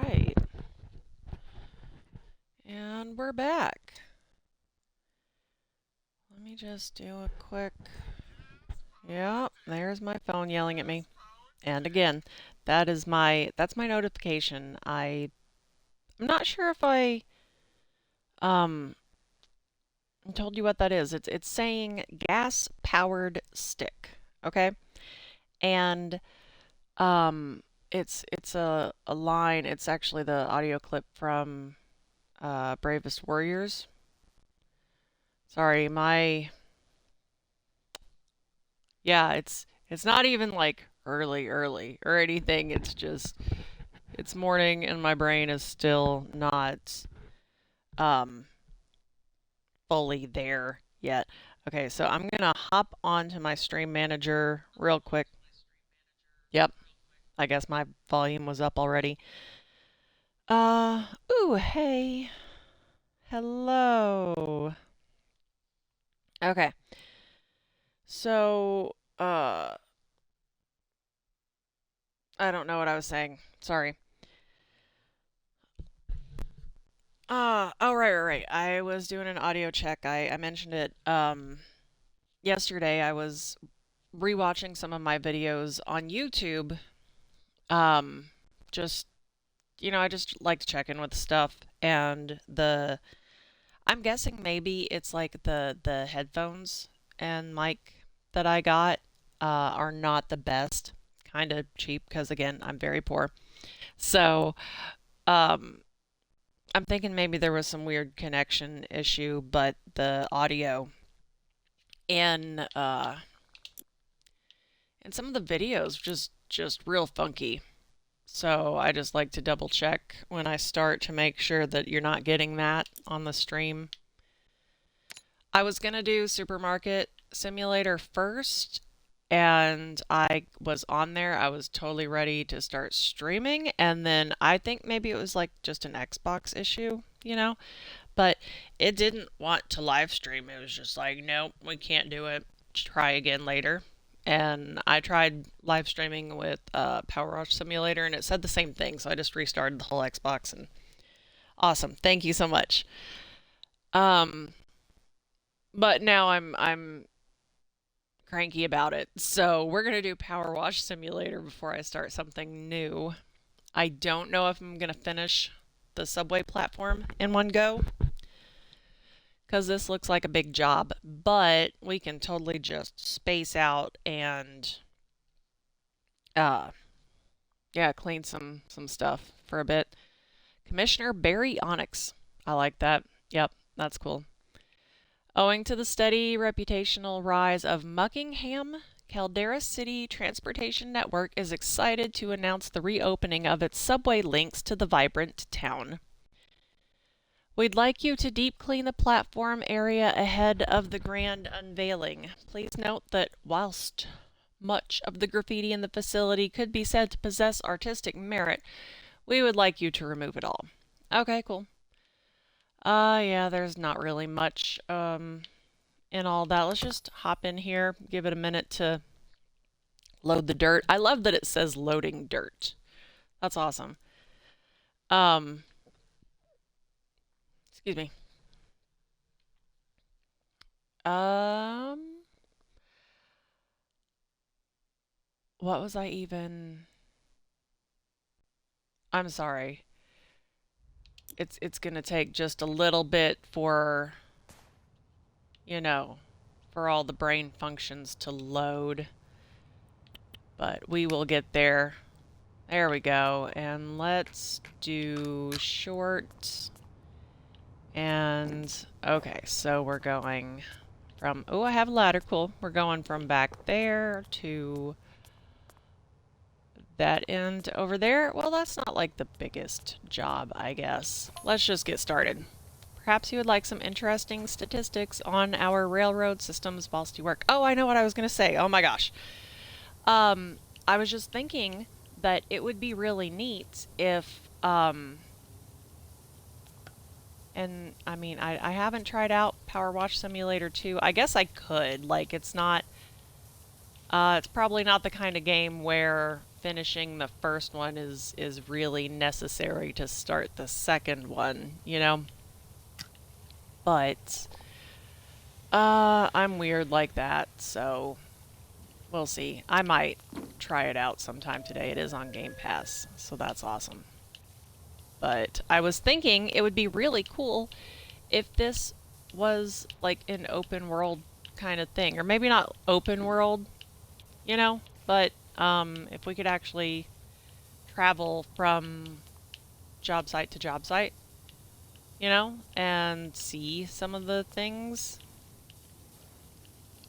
right. And we're back. Let me just do a quick. Yep, there's my phone yelling at me. And again, that's my notification. I'm not sure if I um told you what that is. It's saying gas powered stick. Okay? And it's a line. It's actually the audio clip from Bravest Warriors. Sorry, yeah, it's not even like early or anything. It's just it's morning and my brain is still not um fully there yet. Okay, so I'm gonna hop onto my stream manager real quick. Yep, I guess my volume was up already. Ooh, hey. Hello. Okay. So, I don't know what I was saying. Sorry. Right. I was doing an audio check. I mentioned it yesterday. I was rewatching some of my videos on YouTube. Um just I just like to check in with stuff and the I'm guessing maybe it's like the headphones and mic that I got are not the best. Kind of cheap because again, I'm very poor. So, um I'm thinking maybe there was some weird connection issue, but the audio and some of the videos just real funky. So I just like to double check when I start to make sure that you're not getting that on the stream. I was gonna do Supermarket Simulator first, and I was on there. I was totally ready to start streaming, and then I think maybe it was like just an Xbox issue, but it didn't want to live stream. It was just like, nope, we can't do it. Try again later. And I tried live streaming with PowerWash Simulator, and it said the same thing. So I just restarted the whole Xbox, and awesome. Thank you so much. Um, but now I'm cranky about it. So we're gonna do PowerWash Simulator before I start something new. I don't know if I'm gonna finish the subway platform in one go because this looks like a big job, but we can totally just space out and uh yeah, clean some stuff for a bit. Commissioner Barry Onyx. I like that. Yep, that's cool. Owing to the steady reputational rise of Muckingham, Caldera City Transportation Network is excited to announce the reopening of its subway links to the vibrant town. We'd like you to deep clean the platform area ahead of the grand unveiling. Please note that whilst much of the graffiti in the facility could be said to possess artistic merit, we would like you to remove it all. Okay, cool. Yeah, there's not really much in all that. Let's just hop in here, give it a minute to load the dirt. I love that it says loading dirt. That's awesome. Um, excuse me. Um, what was I even? I'm sorry. It's gonna take just a little bit you know, for all the brain functions to load. But we will get there. There we go. And let's do short. And okay, so we're going from, oh, I have a ladder, cool. We're going from back there to that end over there. Well, that's not like the biggest job, I guess. Let's just get started. Perhaps you would like some interesting statistics on our railroad systems whilst you work. Oh, I know what I was going to say. Oh my gosh. I was just thinking that it would be really neat if, and I mean, I haven't tried out PowerWash Simulator 2. I guess I could. Like, it's probably not the kind of game where finishing the first one is really necessary to start the second one, you know? But I'm weird like that, so we'll see. I might try it out sometime today. It is on Game Pass, so that's awesome. But I was thinking it would be really cool if this was like an open world kind of thing, or maybe not open world, you know, but if we could actually travel from job site to job site, you know, and see some of the things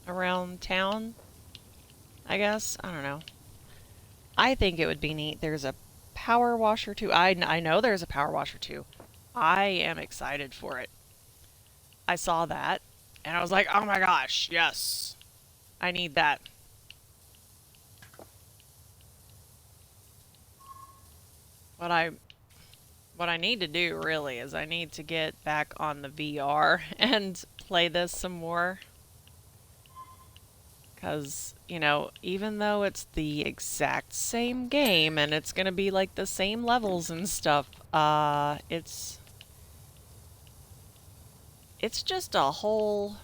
around town, I guess. I don't know. I think it would be neat. There's a power washer too. I know there's a power washer too. I am excited for it. I saw that and I was like, oh my gosh, yes, I need that. What I what I need to do really is I need to get back on the VR and play this some more. Because, you know, even though it's the exact same game and it's going to be like the same levels and stuff, it's just a whole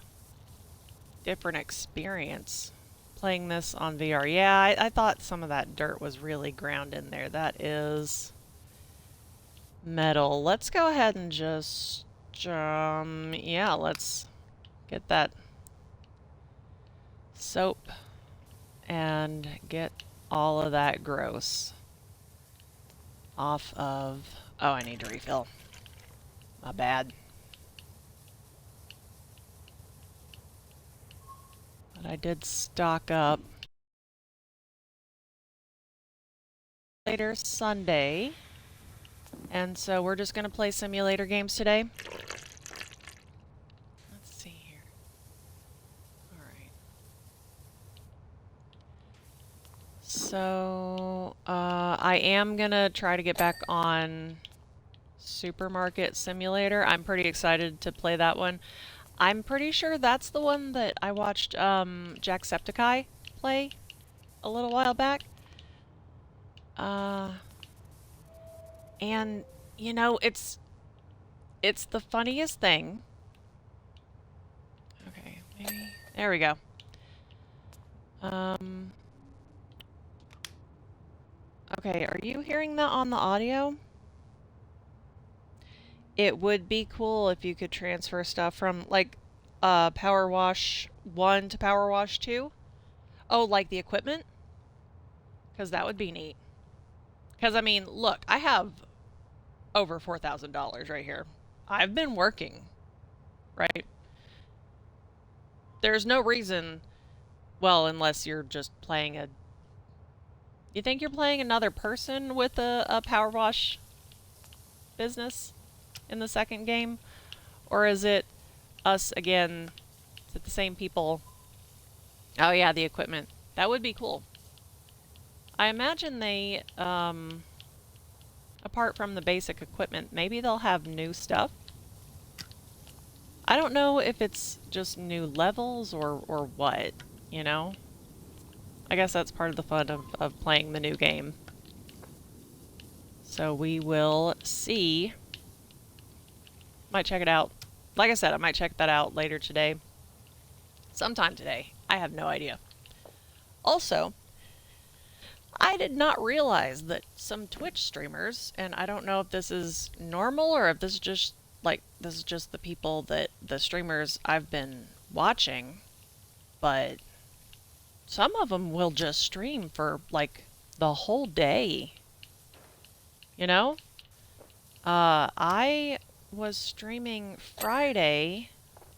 different experience playing this on VR. Yeah, I thought some of that dirt was really ground in there. That is metal. Let's go ahead and just, yeah, let's get that soap and get all of that gross off of... Oh, I need to refill. My bad. But I did stock up. Later Sunday. And so we're just going to play simulator games today. Let's see here. Alright. So, I am going to try to get back on Supermarket Simulator. I'm pretty excited to play that one. I'm pretty sure that's the one that I watched Jacksepticeye play a little while back. And, you know, it's the funniest thing. Okay, maybe... There we go. Okay, are you hearing that on the audio? It would be cool if you could transfer stuff from, like, PowerWash 1 to PowerWash 2. Oh, like the equipment? Because that would be neat. Because, I mean, look, I have over $4,000 right here. I've been working, right? There's no reason, well, unless you're just playing a... You think you're playing another person with a power wash business in the second game? Or is it us again? Is it the same people? Oh yeah, the equipment. That would be cool. I imagine they, apart from the basic equipment, maybe they'll have new stuff. I don't know if it's just new levels or what, you know? I guess that's part of the fun of playing the new game. So we will see. Might check it out. Like I said, I might check that out later today. Sometime today. I have no idea. Also, I did not realize that some Twitch streamers, and I don't know if this is normal or if this is just the people that the streamers I've been watching, but some of them will just stream for like the whole day. You know? I was streaming Friday.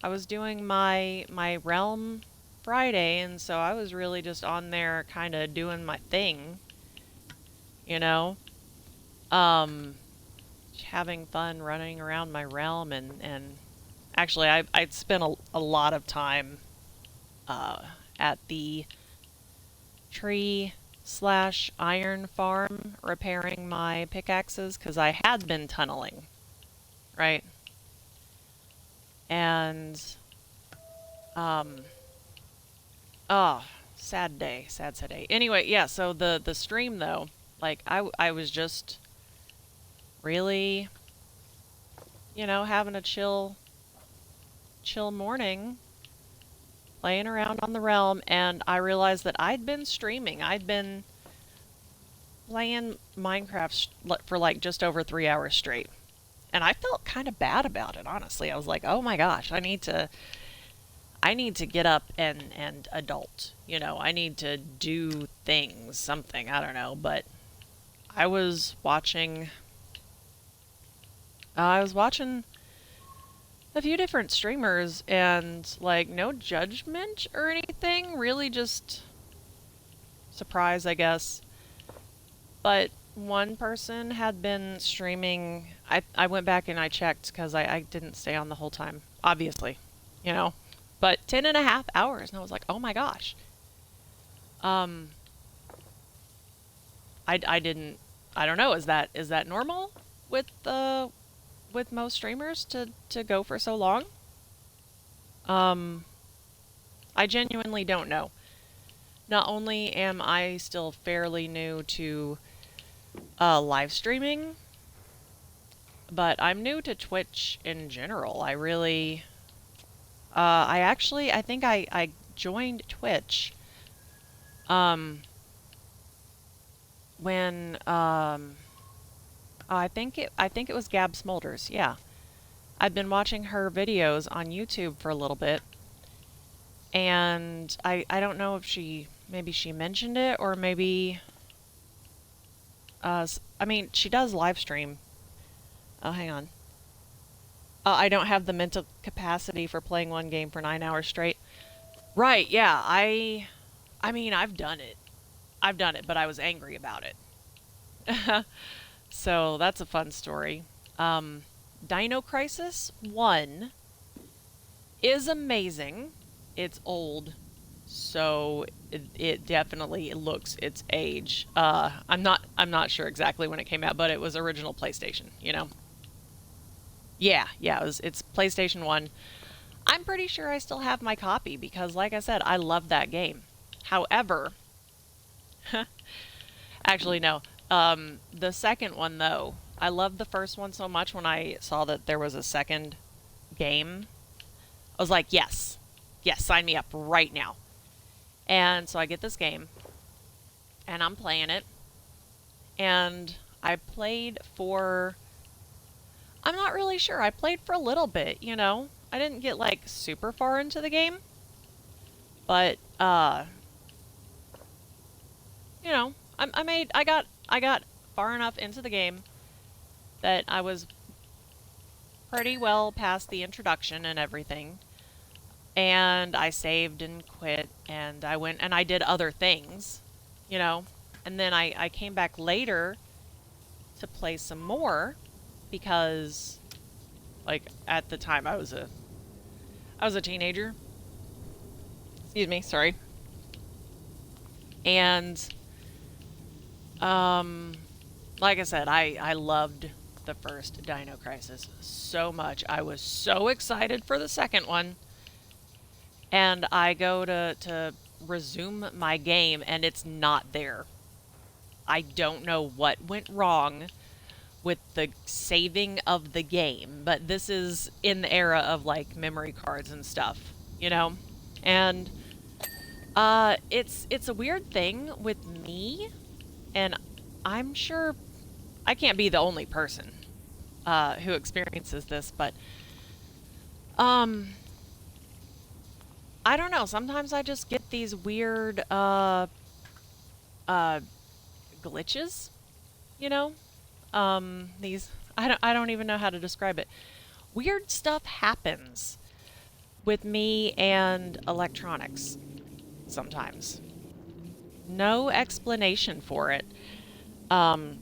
I was doing my Realm Friday, and so I was really just on there kind of doing my thing. You know? Having fun running around my realm and actually I'd spent a lot of time at the tree/iron farm repairing my pickaxes because I had been tunneling, right? And oh, Sad day, sad day. Anyway, yeah, so the stream though, like I was just really, having a chill morning, playing around on the realm, and I realized that I'd been streaming. I'd been playing Minecraft for like just over 3 hours straight. And I felt kind of bad about it, honestly. I was like, "Oh my gosh, I need to get up and adult. I need to do things, something, I don't know." But I was watching a few different streamers, and like no judgment or anything, really just surprise, I guess. But one person had been streaming. I went back and I checked because I didn't stay on the whole time, obviously, you know. But 10.5 hours, and I was like, oh my gosh. Um, I didn't. I don't know. Is that normal with most streamers to go for so long? Um, I genuinely don't know. Not only am I still fairly new to live streaming, but I'm new to Twitch in general. I think I joined Twitch when I think it was Gab Smolders. Yeah, I've been watching her videos on YouTube for a little bit, and I don't know if maybe she mentioned it, or maybe I mean, she does live stream. Oh, hang on. I don't have the mental capacity for playing one game for 9 hours straight. Right, yeah. I mean, I've done it. I've done it, but I was angry about it. So that's a fun story. Dino Crisis 1 is amazing. It's old, so it definitely looks its age. I'm not sure exactly when it came out, but it was original PlayStation. Yeah, it's PlayStation 1. I'm pretty sure I still have my copy because, like I said, I love that game. However, actually, no. The second one, though, I loved the first one so much. When I saw that there was a second game, I was like, yes, sign me up right now. And so I get this game, and I'm playing it, and I played for, I'm not really sure. I played for a little bit. I didn't get like super far into the game, but I got far enough into the game that I was pretty well past the introduction and everything. And I saved and quit, and I went and I did other things, you know. And then I came back later to play some more because, like, at the time I was a teenager. Excuse me, sorry. And um like I said, I loved the first Dino Crisis so much. I was so excited for the second one. And I go to resume my game, and it's not there. I don't know what went wrong with the saving of the game, but this is in the era of like memory cards and stuff. And it's a weird thing with me, and I'm sure I can't be the only person who experiences this, but um I don't know. Sometimes I just get these weird uh glitches, you know? These I don't even know how to describe it. Weird stuff happens with me and electronics sometimes. No explanation for it. Um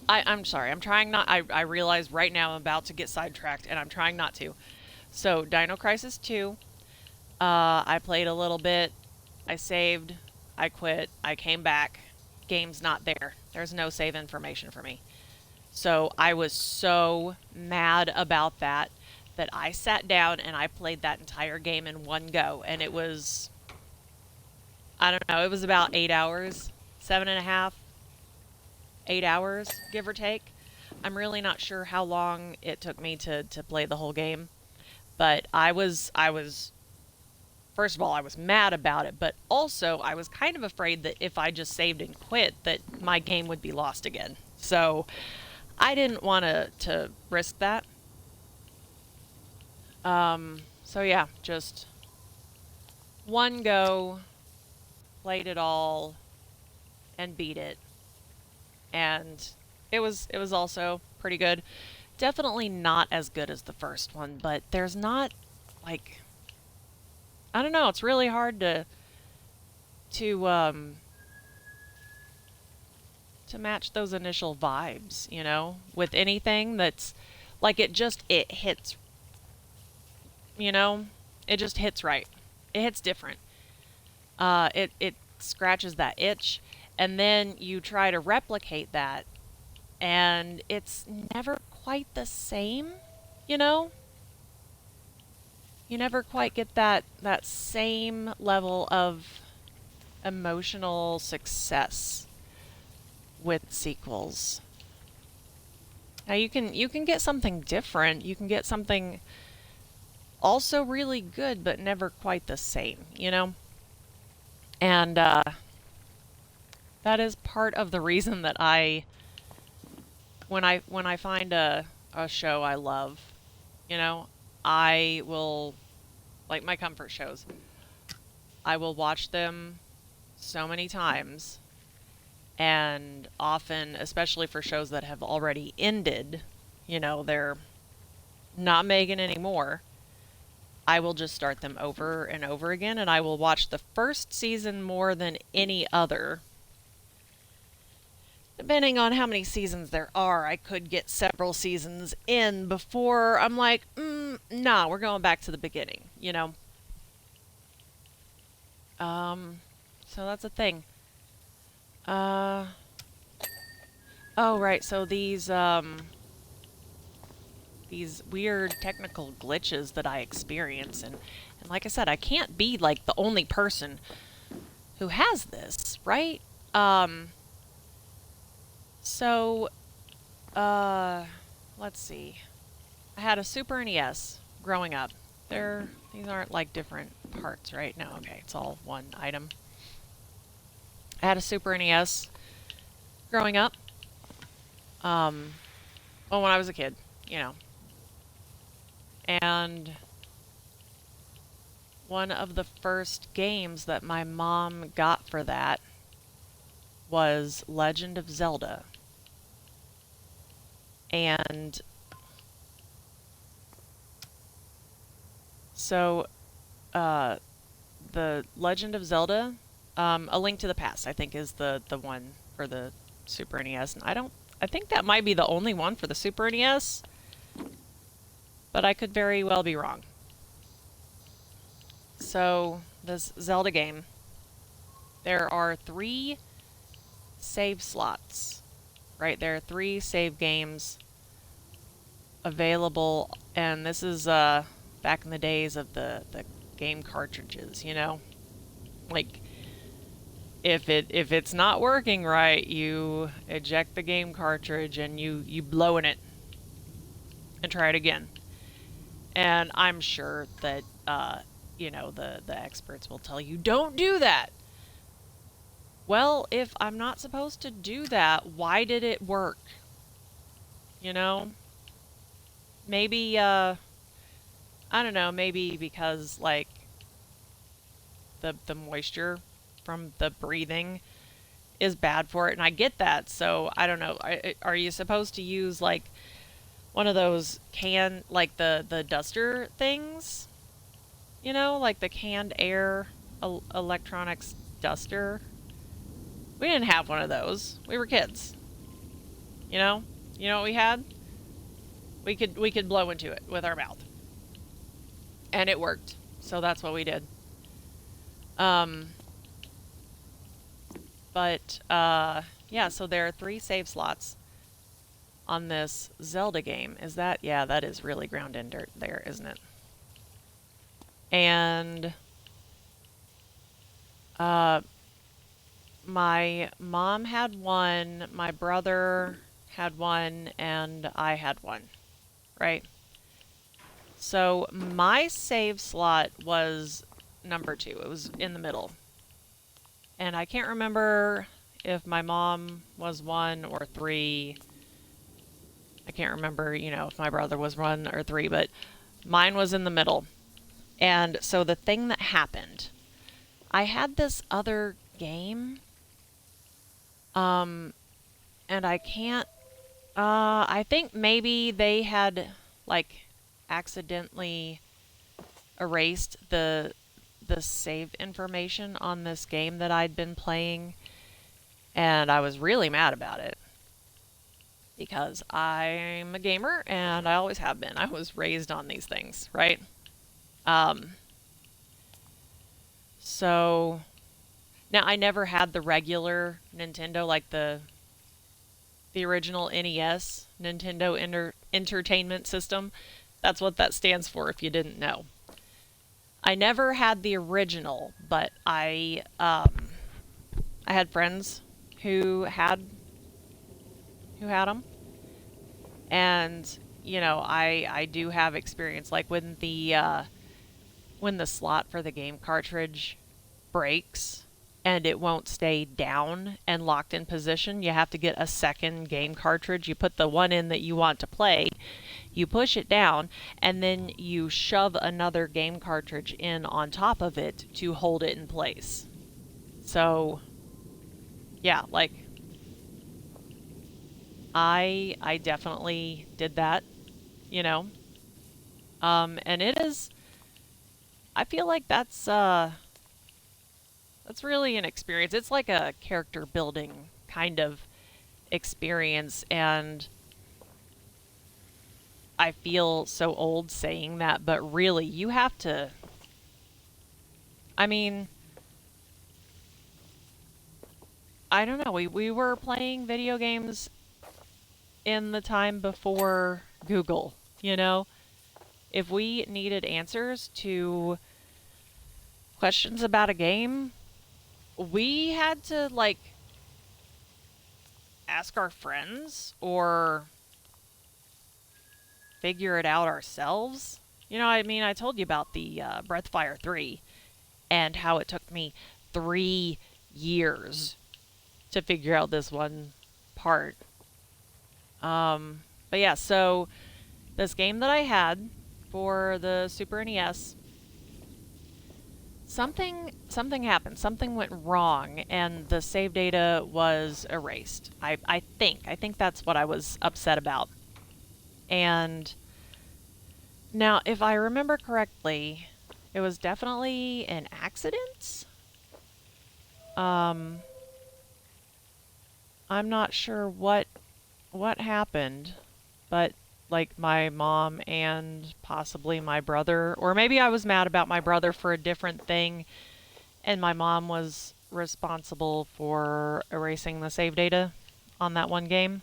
I'm sorry. I'm trying not I realize right now I'm about to get sidetracked, and I'm trying not to. So, Dino Crisis 2, I played a little bit, I saved, I quit, I came back, game's not there. There's no save information for me. So, I was so mad about that that I sat down and I played that entire game in one go. And it was, I don't know, it was about 8 hours, 7.5, 8 hours, give or take. I'm really not sure how long it took me to play the whole game. But I was first of all, I was mad about it, but also I was kind of afraid that if I just saved and quit, that my game would be lost again. So I didn't want to risk that. So yeah, just one go, played it all, and beat it, and it was also pretty good. Definitely not as good as the first one, but there's not like I don't know. It's really hard to to match those initial vibes, with anything that's like it hits, you know, it just hits right. It hits different. It scratches that itch, and then you try to replicate that, and it's never quite the same, you know. You never quite get that same level of emotional success with sequels. Now you can get something different. You can get something also really good, but never quite the same, And that is part of the reason that when I find a show I love, I will like my comfort shows. I will watch them so many times, and often, especially for shows that have already ended, they're not making any more. I will just start them over and over again, and I will watch the first season more than any other. Depending on how many seasons there are, I could get several seasons in before I'm like, nah, we're going back to the beginning. So that's a thing. Uh, oh, right, so these weird technical glitches that I experience, and like I said, I can't be like the only person who has this, right? So, uh, let's see. I had a Super NES growing up. These aren't like different parts, right? No, okay, it's all one item. I had a Super NES growing up. Um, well, when I was a kid, you know. And one of the first games that my mom got for that was Legend of Zelda. And so, uh, the Legend of Zelda, A Link to the Past, I think, is the one for the Super NES. And I think that might be the only one for the Super NES, but I could very well be wrong. So, this Zelda game, there are 3 save slots, right? There are 3 save games available, and this is back in the days of the game cartridges. Like if it's not working right, you eject the game cartridge and you blow in it and try it again. And I'm sure that the experts will tell you don't do that. Well, if I'm not supposed to do that, why did it work? You know? Maybe I don't know, maybe because like the moisture from the breathing is bad for it, and I get that. So I don't know. Are you supposed to use like one of those like the duster things? Like the canned air electronics duster. We didn't have one of those. We were kids. You know. You know what we had? We could blow into it with our mouth, and it worked. So that's what we did. Um, but yeah. So there are 3 save slots on this Zelda game. Is that, yeah, that is really ground in dirt there, isn't it? And my mom had one, my brother had one, and I had one, right? So my save slot was number 2. It was in the middle. And I can't remember if my mom was 1 or 3. I can't remember, you know, if my brother was 1 or 3, but mine was in the middle. And so the thing that happened, I had this other game, and I can't, I think maybe they had, like, accidentally erased the save information on this game that I'd been playing, and I was really mad about it because I'm a gamer and I always have been. I was raised on these things, right? So now I never had the regular Nintendo, like the original NES, Nintendo Entertainment System. That's what that stands for if you didn't know. I never had the original, but I had friends who had them, and you know, I do have experience, like when the slot for the game cartridge breaks and it won't stay down and locked in position, you have to get a second game cartridge. You put the one in that you want to play, you push it down, and then you shove another game cartridge in on top of it to hold it in place. So, yeah, like, I definitely did that, you know. And it is, I feel like that's really an experience. It's like a character building kind of experience, and I feel so old saying that, but really, you have to, I mean, I don't know, we were playing video games in the time before Google, you know? If we needed answers to questions about a game, we had to, like, ask our friends or figure it out ourselves. You know, I mean, I told you about the Breathfire 3 and how it took me 3 years to figure out this one part. But yeah, so this game that I had for the Super NES, something happened. Something went wrong, and the save data was erased. I think that's what I was upset about. And now, if I remember correctly, it was definitely an accident. I'm not sure what happened, but like my mom and possibly my brother, or maybe I was mad about my brother for a different thing, and my mom was responsible for erasing the save data on that one game.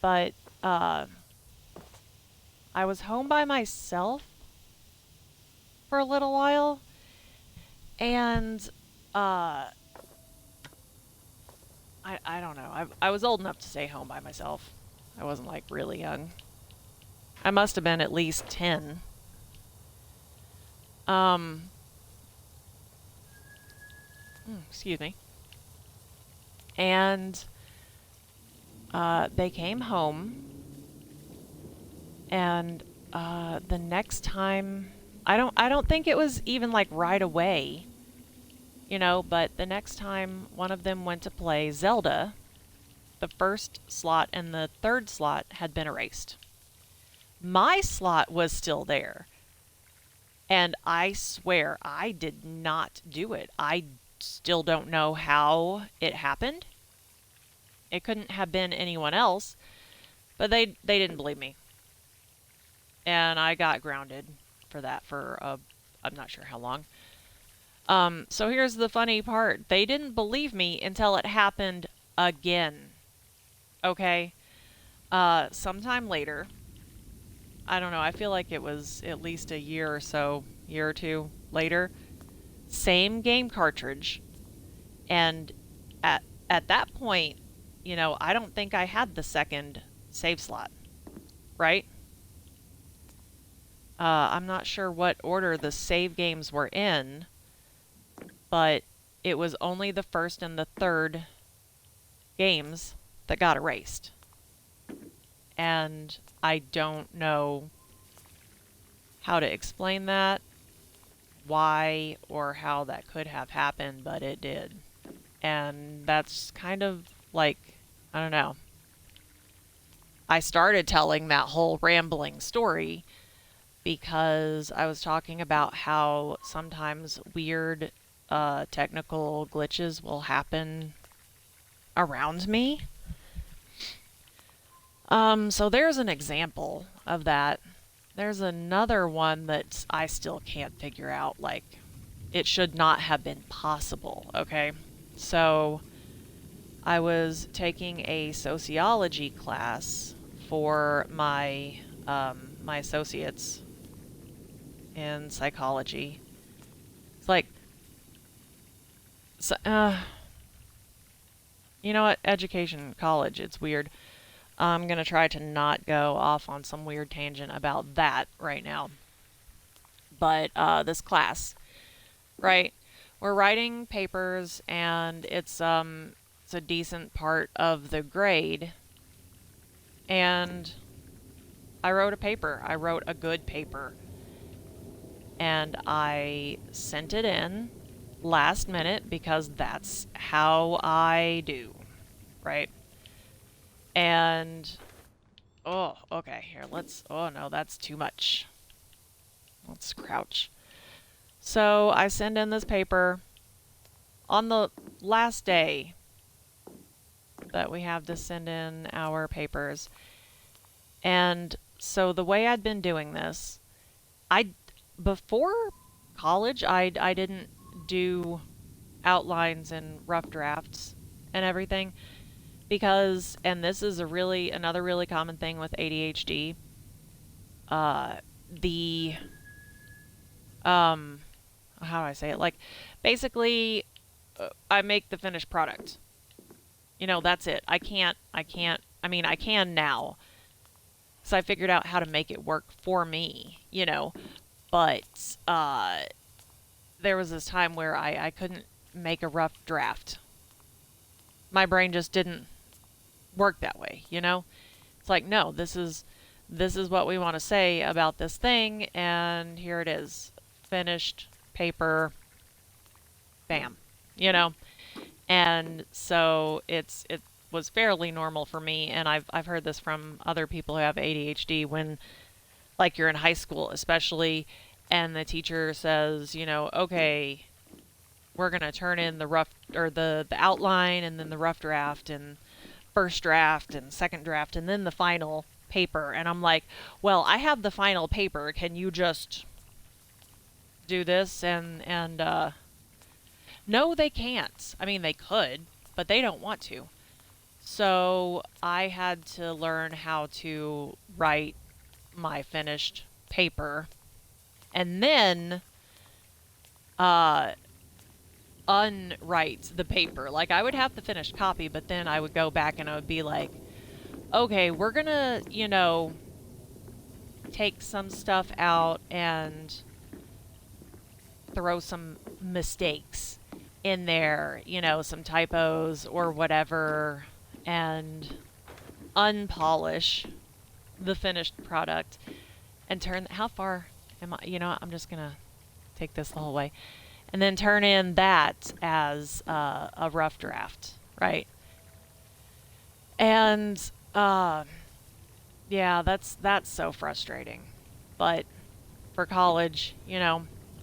But I was home by myself for a little while, and I don't know. I was old enough to stay home by myself. I wasn't like really young. I must have been at least 10. Excuse me. And they came home, and the next time, I don't think it was even like right away, you know, but the next time one of them went to play Zelda, the first slot and the third slot had been erased. My slot was still there, and I swear I did not do it. I still don't know how it happened. It couldn't have been anyone else, but they didn't believe me. And I got grounded for that for I'm not sure how long. So here's the funny part. They didn't believe me until it happened again. Okay? Sometime later, I don't know, I feel like it was at least a year or so, year or two later, same game cartridge. And at at that point, I don't think I had the second save slot, right? I'm not sure what order the save games were in, but it was only the first and the third games that got erased. And I don't know how to explain that, why, or how that could have happened, but it did. And that's kind of like, I don't know. I started telling that whole rambling story because I was talking about how sometimes weird technical glitches will happen around me. So there's an example of that. There's another one that I still can't figure out. Like, it should not have been possible, okay? So I was taking a sociology class for my associates in psychology. It's like, so, you know what? Education, college, it's weird. I'm going to try to not go off on some weird tangent about that right now. But this class, right? We're writing papers, and it's a decent part of the grade. And I wrote a paper. I wrote a good paper. And I sent it in last minute because that's how I do, right? And oh, okay, here, oh no, that's too much. Let's crouch. So I send in this paper on the last day that we have to send in our papers. And so the way I'd been doing this, I before college, I didn't do outlines and rough drafts and everything because, and this is another really common thing with ADHD. The how do I say it? Like, basically, I make the finished product. That's it. I mean, I can now. So I figured out how to make it work for me. But there was this time where I couldn't make a rough draft. My brain just didn't work that way. It's like, no, this is what we want to say about this thing, and here it is. Finished paper, bam. You know? And so it was fairly normal for me, and I've heard this from other people who have ADHD when, like, you're in high school especially, and the teacher says, okay, we're going to turn in the rough or the outline and then the rough draft and first draft and second draft and then the final paper. And I'm like, well, I have the final paper. Can you just do this? And no, they can't. I mean, they could, but they don't want to. So I had to learn how to write my finished paper and then uh, unwrite the paper. Like, I would have the finished copy, but then I would go back and I would be like, okay, we're gonna, take some stuff out and throw some mistakes in there, some typos or whatever, and unpolish the finished product and turn. How far am I? I'm just gonna take this the whole way, and then turn in that as a rough draft, right? And yeah, that's so frustrating. But for college,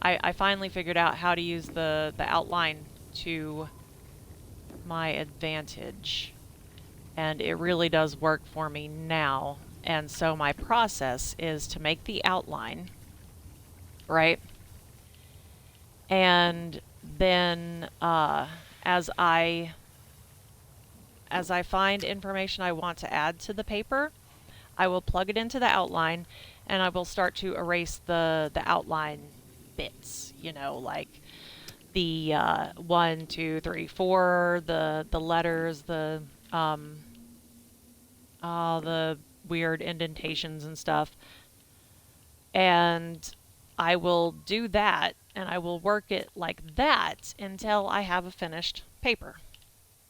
I finally figured out how to use the outline to my advantage. And it really does work for me now. And so my process is to make the outline, right? And then as I as I find information I want to add to the paper, I will plug it into the outline and I will start to erase the outline bits, you know, like the 1, 2, 3, 4, the letters, the weird indentations and stuff. And I will do that and I will work it like that until I have a finished paper.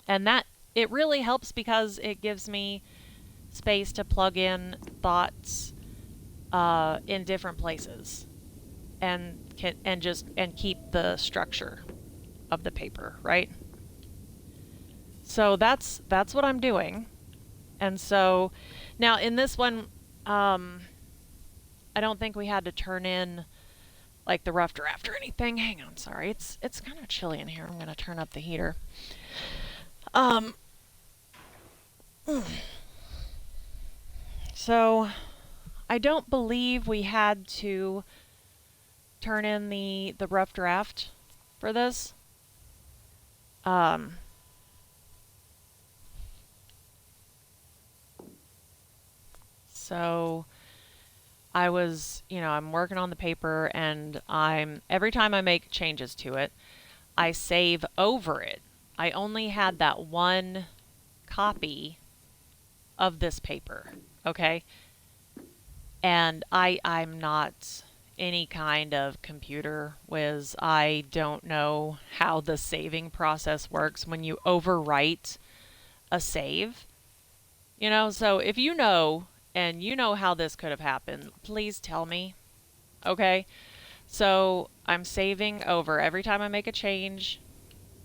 And that, it really helps because it gives me space to plug in thoughts in different places and keep the structure of the paper, right? So that's what I'm doing. And so now in this one, I don't think we had to turn in like the rough draft or anything. Hang on, sorry. It's kind of chilly in here. I'm going to turn up the heater. So I don't believe we had to turn in the rough draft for this. So I was, I'm working on the paper and every time I make changes to it, I save over it. I only had that one copy of this paper, okay? And I'm not any kind of computer whiz. I don't know how the saving process works when you overwrite a save. So if you know, and you know how this could have happened, please tell me, okay? So I'm saving over. Every time I make a change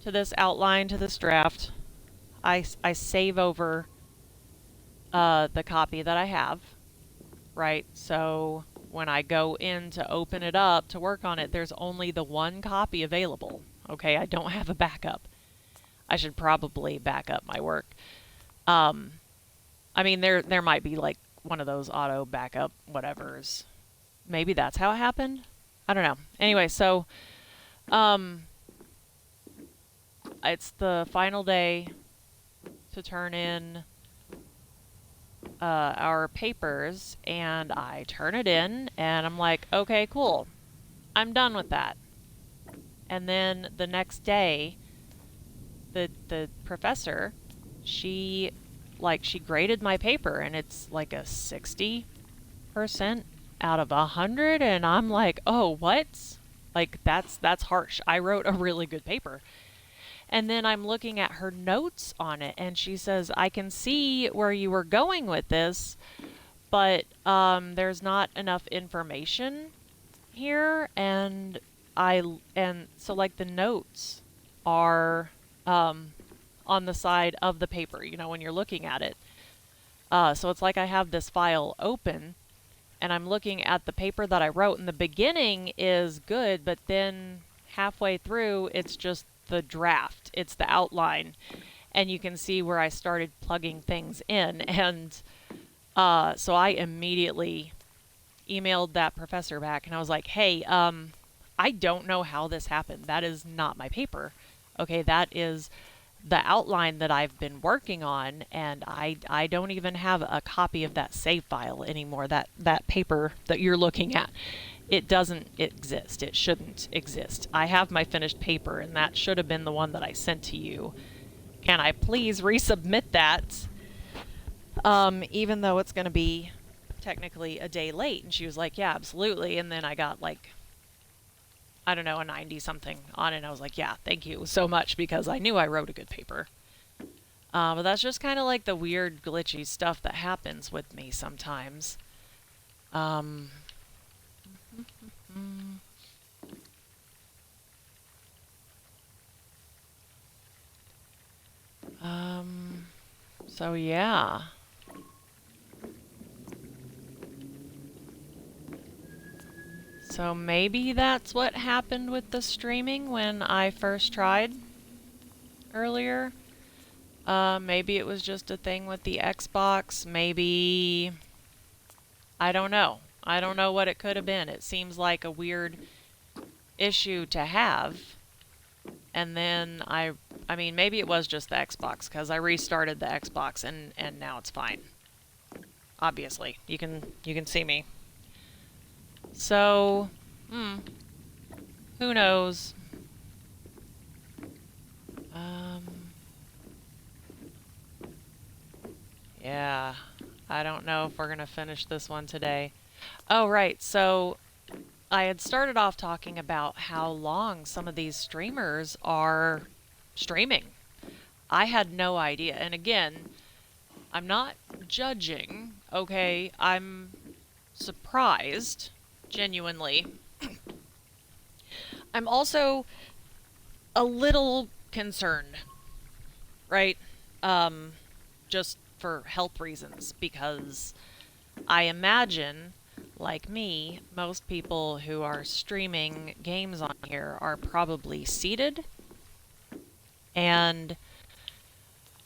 to this outline, to this draft, I save over the copy that I have, right? So when I go in to open it up to work on it, there's only the one copy available, okay? I don't have a backup. I should probably back up my work. I mean, there might be like one of those auto backup whatevers. Maybe that's how it happened. I don't know. Anyway, so it's the final day to turn in our papers, and I turn it in, and I'm like, okay, cool. I'm done with that. And then the next day, the professor, she graded my paper, and it's like a 60% out of 100, and I'm like, oh, what? Like, that's harsh. I wrote a really good paper. And then I'm looking at her notes on it, and she says, I can see where you were going with this, but there's not enough information here, and so like the notes are on the side of the paper, when you're looking at it. So it's like I have this file open, and I'm looking at the paper that I wrote, and the beginning is good, but then halfway through, it's just the draft. It's the outline. And you can see where I started plugging things in. And so I immediately emailed that professor back, and I was like, hey, I don't know how this happened. That is not my paper. Okay, that is the outline that I've been working on, and I don't even have a copy of that save file anymore, that paper that you're looking at. It doesn't exist. It shouldn't exist. I have my finished paper, and that should have been the one that I sent to you. Can I please resubmit that, even though it's going to be technically a day late? And she was like, yeah, absolutely. And then I got like, I don't know, a 90-something on it. And I was like, yeah, thank you so much, because I knew I wrote a good paper. But that's just kind of like the weird, glitchy stuff that happens with me sometimes. So yeah. So maybe that's what happened with the streaming when I first tried earlier. Maybe it was just a thing with the Xbox. Maybe, I don't know. I don't know what it could have been. It seems like a weird issue to have. and then I mean, maybe it was just the Xbox, because I restarted the Xbox, and now it's fine. Obviously, you can see me. So, who knows? Um, yeah, I don't know if we're gonna finish this one today. Oh, right. So I had started off talking about how long some of these streamers are streaming. I had no idea. And again, I'm not judging, okay? I'm surprised, genuinely. I'm also a little concerned, right? Um, just for health reasons, because I imagine, like me, most people who are streaming games on here are probably seated, and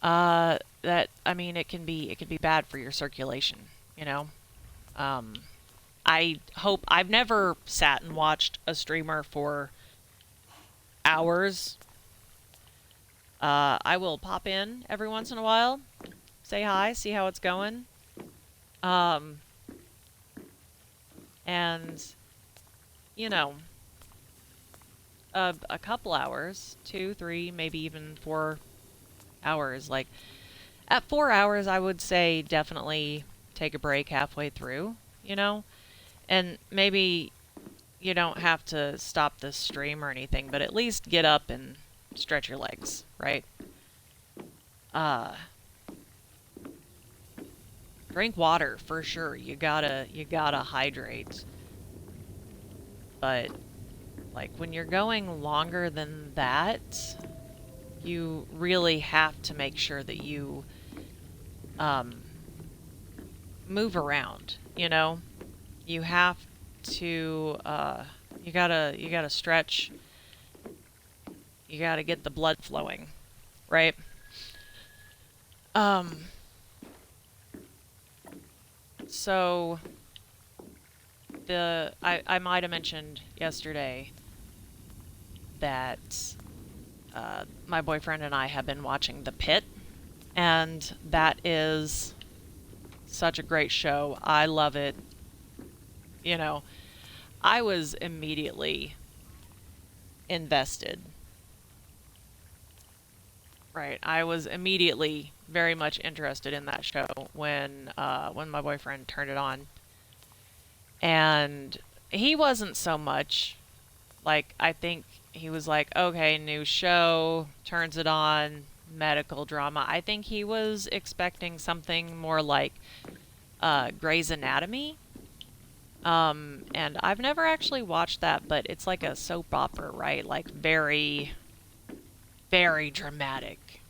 that I mean it can be bad for your circulation, you know. Um, I hope I've never sat and watched a streamer for hours. I will pop in every once in a while, say hi, see how it's going, um, and you know, a couple hours, 2, 3, maybe even 4 hours. Like at 4 hours, I would say definitely take a break halfway through, you know, and maybe you don't have to stop the stream or anything, but at least get up and stretch your legs, right? Uh, Drink water for sure. You gotta hydrate. But like when you're going longer than that, you really have to make sure that you um, move around. You know, you have to. You gotta stretch. You gotta get the blood flowing, right? Um, so I might have mentioned yesterday that my boyfriend and I have been watching The Pit, and that is such a great show. I love it. You know, I was immediately invested. Right, I was immediately very much interested in that show when my boyfriend turned it on, and he wasn't so much. Like I think he was like, okay, new show, turns it on, medical drama. I think he was expecting something more like Grey's Anatomy. And I've never actually watched that, but it's like a soap opera, right? Like very, very dramatic,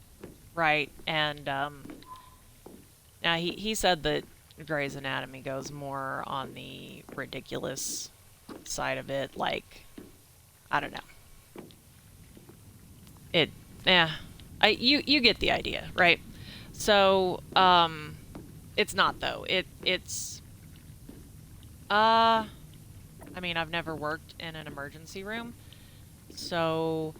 right? And now he said that Grey's Anatomy goes more on the ridiculous side of it. Like, I don't know. It, yeah, you get the idea, right? So, it's not though. It's I mean, I've never worked in an emergency room, so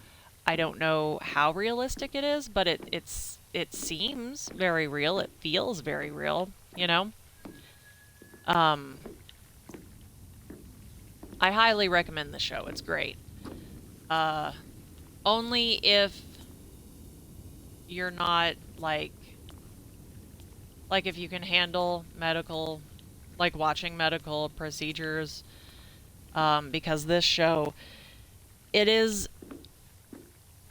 I don't know how realistic it is, but it seems very real. It feels very real, you know? Um, I highly recommend the show. It's great. Uh, Only if you're not like if you can handle medical, like watching medical procedures, because this show, it is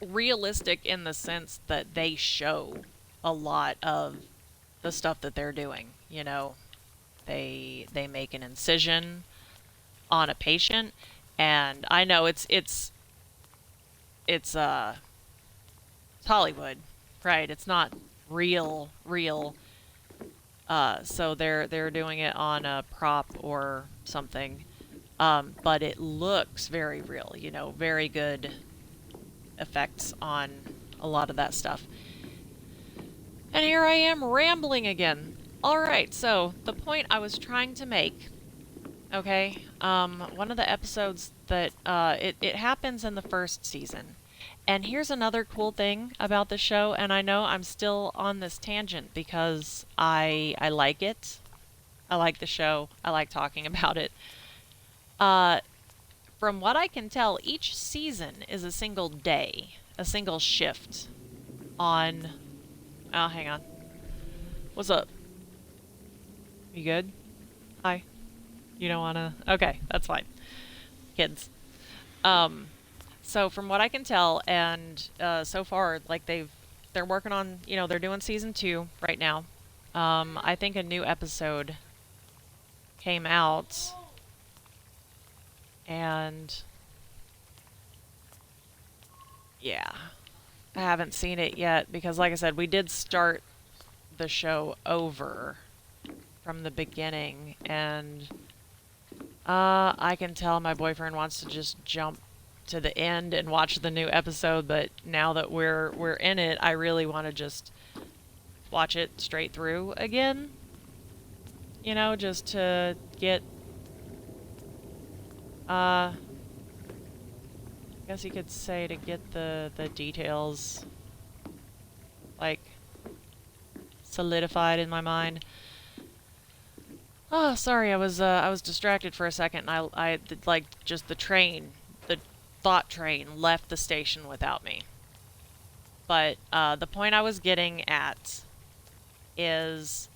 realistic in the sense that they show a lot of the stuff that they're doing. You know, they make an incision on a patient, and I know it's it's Hollywood, right? It's not real. So they're doing it on a prop or something, but it looks very real. You know, very good effects on a lot of that stuff. And here I am rambling again. All right, so the point I was trying to make. Okay, one of the episodes that it happens in the first season, And here's another cool thing about the show, and I know I'm still on this tangent because I like it. I like the show. I like talking about it. Uh, from what I can tell, each season is a single day, a single shift on. Oh, hang on. What's up? You good? Hi. You don't wanna? Okay, that's fine. Kids. Um, so from what I can tell, and so far, like they're working on, they're doing season 2 right now. I think a new episode came out, and yeah, I haven't seen it yet because, like I said, we did start the show over from the beginning, and I can tell my boyfriend wants to just jump to the end and watch the new episode, but now that we're in it, I really want to just watch it straight through again. Just to get I guess you could say to get the details like solidified in my mind. Oh, sorry, I was distracted for a second, and like just the thought train left the station without me. But the point I was getting at is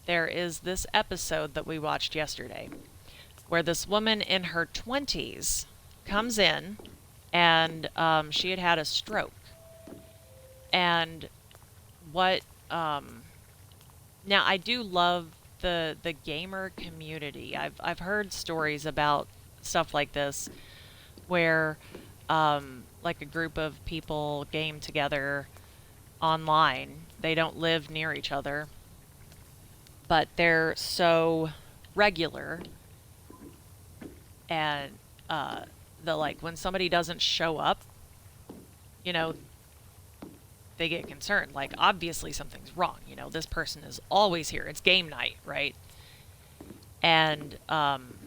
there is this episode that we watched yesterday where this woman in her 20s comes in, and she had had a stroke. And what now I do love the gamer community. I've heard stories about stuff like this where like a group of people game together online. They don't live near each other, but they're so regular, and the like when somebody doesn't show up, you know, they get concerned. Like, obviously something's wrong. This person is always here. It's game night, right? And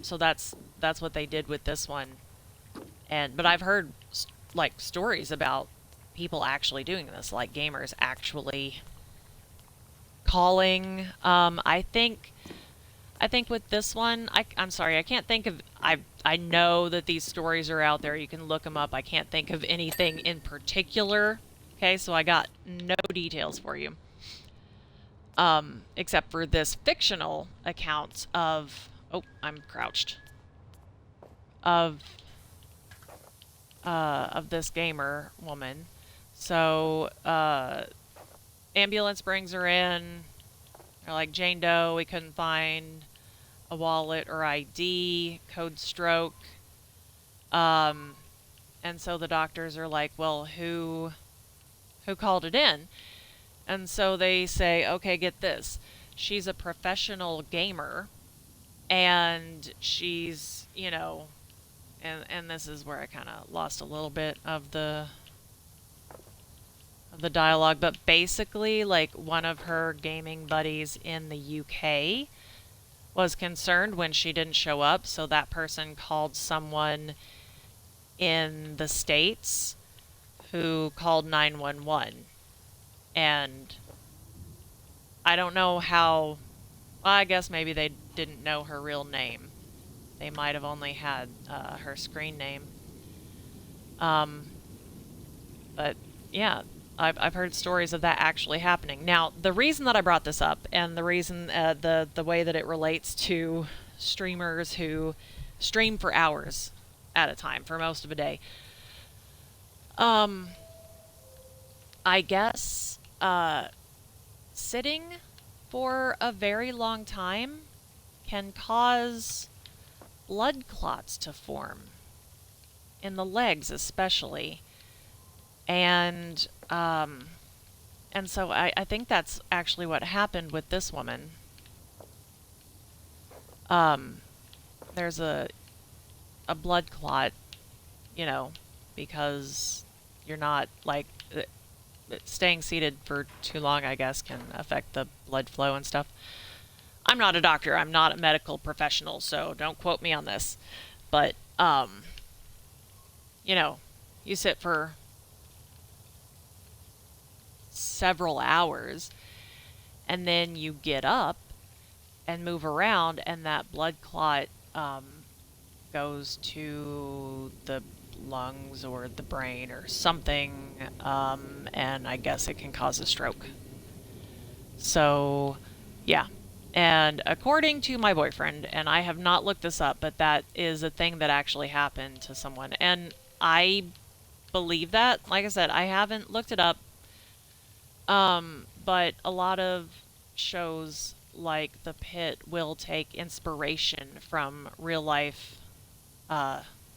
so that's what they did with this one. But I've heard like stories about people actually doing this, like gamers actually calling. I think with this one, I'm sorry, I can't think of. I know that these stories are out there. You can look them up. I can't think of anything in particular. Okay, so I got no details for you. Except for this fictional account of. Oh, I'm crouched. Of this gamer woman. So, ambulance brings her in. They're like, Jane Doe, we couldn't find a wallet or ID, code stroke. And so the doctors are like, well, who called it in? And so they say, okay, get this. She's a professional gamer, and she's, and this is where I kind of lost a little bit of the dialogue, but basically, like, one of her gaming buddies in the UK was concerned when she didn't show up, so that person called someone in the States who called 911. And I don't know how, well, I guess maybe they didn't know her real name. They might have only had her screen name. But yeah, I've heard stories of that actually happening. Now, the reason that I brought this up, and the reason the way that it relates to streamers who stream for hours at a time for most of a day, I guess sitting for a very long time can cause blood clots to form in the legs, especially. And so I think that's actually what happened with this woman. There's a blood clot, because you're not like staying seated for too long, I guess, can affect the blood flow and stuff. I'm not a doctor. I'm not a medical professional, so don't quote me on this. But you sit for several hours, and then you get up and move around, and that blood clot goes to the lungs or the brain or something, and I guess it can cause a stroke. So, yeah. And according to my boyfriend, and I have not looked this up, but that is a thing that actually happened to someone. And I believe that. Like I said, I haven't looked it up. But a lot of shows like The Pit will take inspiration from real life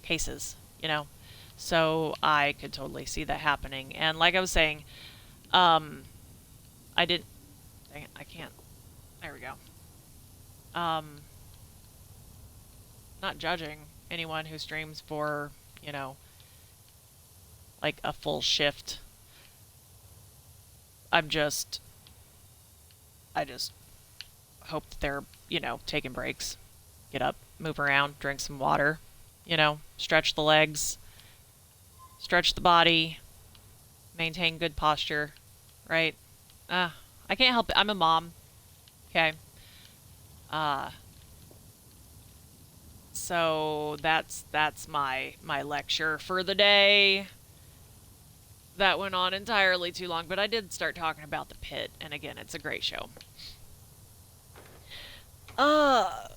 cases, you know? So I could totally see that happening. And like I was saying, I didn't, dang it, I can't, there we go. Um, Not judging anyone who streams for, you know, like a full shift. I'm just, I just hope that they're, you know, taking breaks. Get up, move around, drink some water, you know, stretch the legs, stretch the body, maintain good posture, right? I can't help it. I'm a mom. Okay. Uh, so that's my lecture for the day. That went on entirely too long, but I did start talking about The Pit, and again, it's a great show. Uh,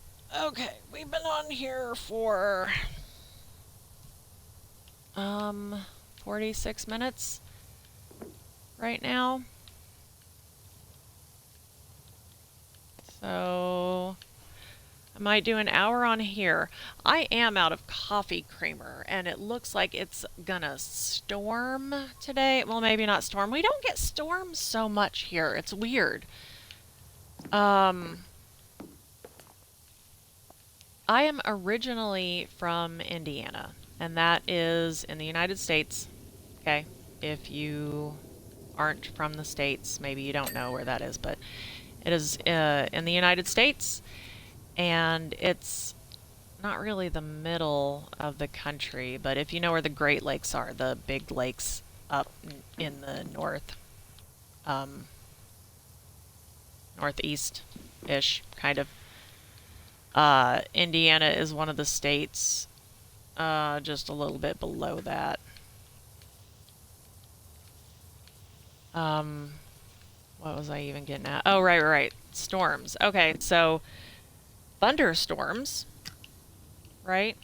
okay, we've been on here for 46 minutes right now. So I might do an hour on here. I am out of coffee creamer, and it looks like it's gonna storm today. Well, maybe not storm. We don't get storms so much here. It's weird. I am originally from Indiana, and that is in the United States. Okay, if you aren't from the States, maybe you don't know where that is, but it is in the United States, and it's not really the middle of the country, but if you know where the Great Lakes are, the big lakes up in the um, northeast-ish, kind of. Indiana is one of the states just a little bit below that. What was I even getting at? Oh, right. Storms. Okay, so thunderstorms, right?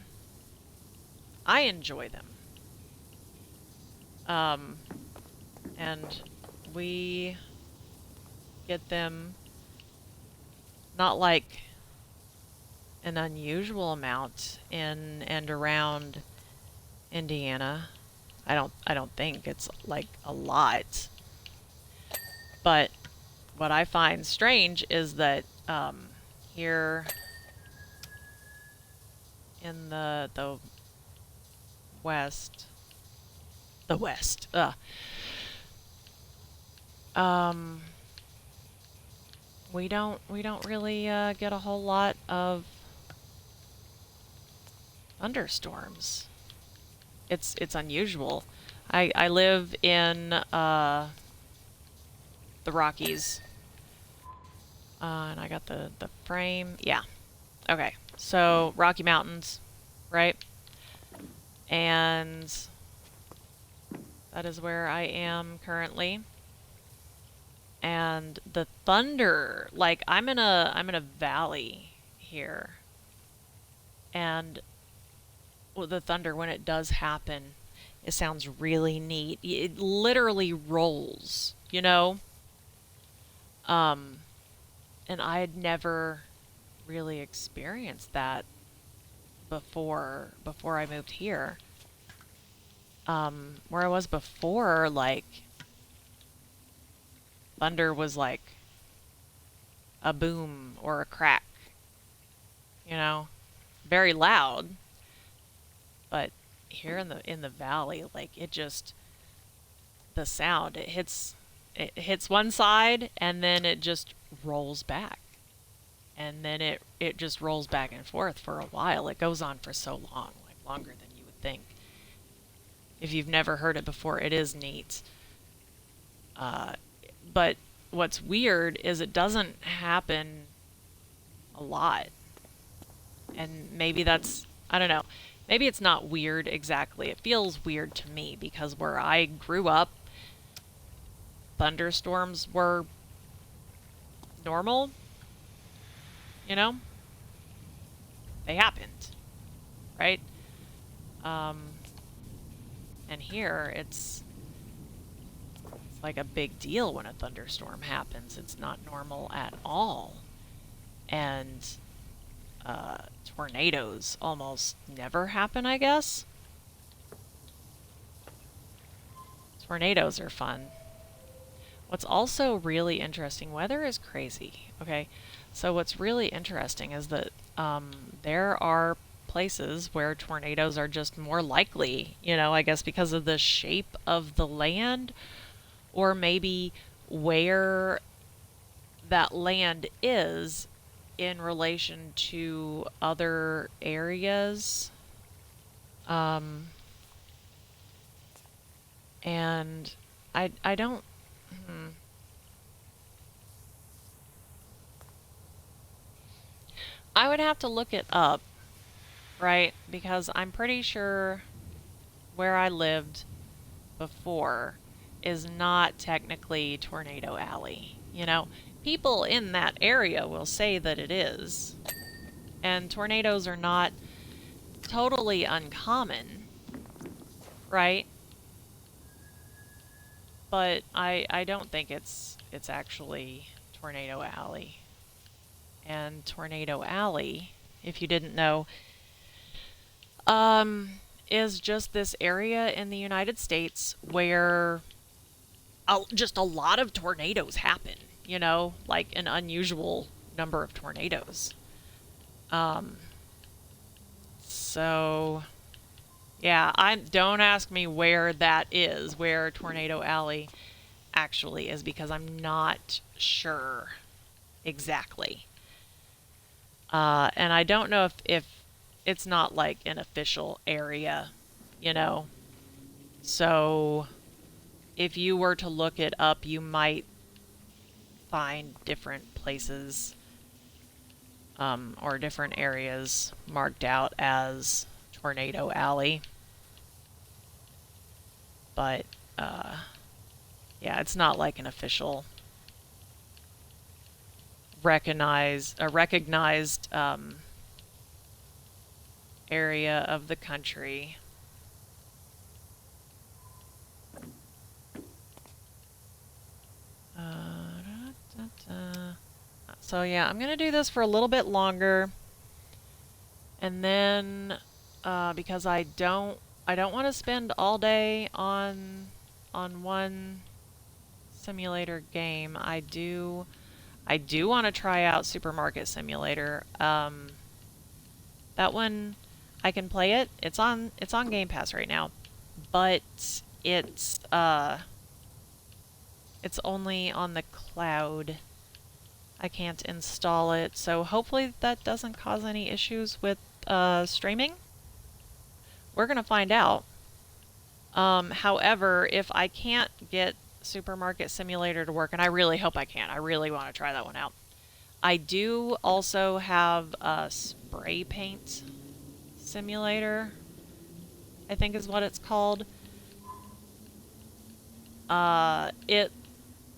I enjoy them. And we get them not like an unusual amount in and around Indiana. I don't think it's like a lot. But what I find strange is that here in the west, we don't really get a whole lot of thunderstorms. It's unusual. I live in the Rockies, and I got the frame. Yeah. Okay. So Rocky Mountains, right? And that is where I am currently. And the thunder, like I'm in a valley here, and the thunder, when it does happen, it sounds really neat. It literally rolls, you know? And I had never really experienced that before I moved here. Where I was before, like, thunder was like a boom or a crack, you know? Very loud. But here in the valley, like it just, the sound, it hits one side and then it just rolls back. And then it just rolls back and forth for a while. It goes on for so long, like longer than you would think. If you've never heard it before, it is neat. But what's weird is it doesn't happen a lot. And maybe that's, I don't know, maybe it's not weird exactly. It feels weird to me because where I grew up, thunderstorms were normal, you know? They happened, right? And here it's like a big deal when a thunderstorm happens. It's not normal at all. And tornadoes almost never happen, I guess. Tornadoes are fun. What's also really interesting, weather is crazy, okay? So what's really interesting is that there are places where tornadoes are just more likely, you know, I guess because of the shape of the land, or maybe where that land is in relation to other areas. And I don't. I would have to look it up, right? Because I'm pretty sure where I lived before is not technically Tornado Alley. You know, people in that area will say that it is. And tornadoes are not totally uncommon, right? But I don't think it's actually Tornado Alley. And Tornado Alley, if you didn't know, is just this area in the United States where just a lot of tornadoes happen, you know, like an unusual number of tornadoes. So yeah, don't ask me where that is, where Tornado Alley actually is, because I'm not sure exactly. And I don't know if it's not like an official area, you know. So if you were to look it up, you might find different places or different areas marked out as Tornado Alley. But yeah, it's not like an official recognized area of the country. So yeah, I'm gonna do this for a little bit longer, and then because I don't want to spend all day on one simulator game. I do want to try out Supermarket Simulator. That one I can play it. It's on Game Pass right now, but it's only on the cloud. I can't install it, so hopefully that doesn't cause any issues with streaming. We're gonna find out. However, if I can't get Supermarket Simulator to work, and I really hope I can, I really want to try that one out. I do also have a spray paint simulator, I think is what it's called. I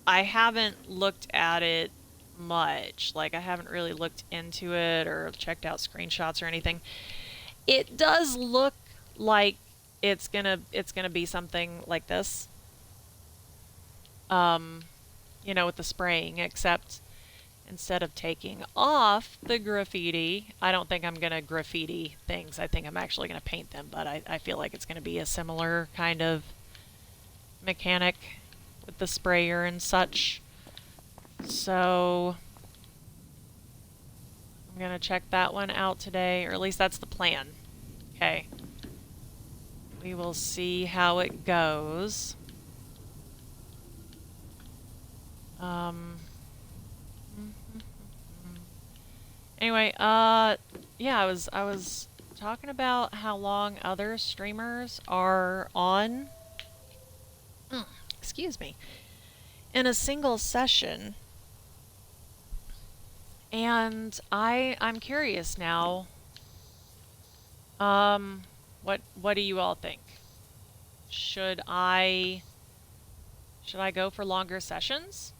haven't looked at it much. Like, I haven't really looked into it or checked out screenshots or anything. It does look like it's gonna be something like this. You know, with the spraying, except instead of taking off the graffiti, I don't think I'm gonna graffiti things. I think I'm actually gonna paint them, but I feel like it's gonna be a similar kind of mechanic with the sprayer and such. So I'm gonna check that one out today, or at least that's the plan. Okay. We will see how it goes. Anyway, yeah, I was talking about how long other streamers are on. Excuse me. in a single session. And I'm curious now. Um, what do you all think? Should I go for longer sessions,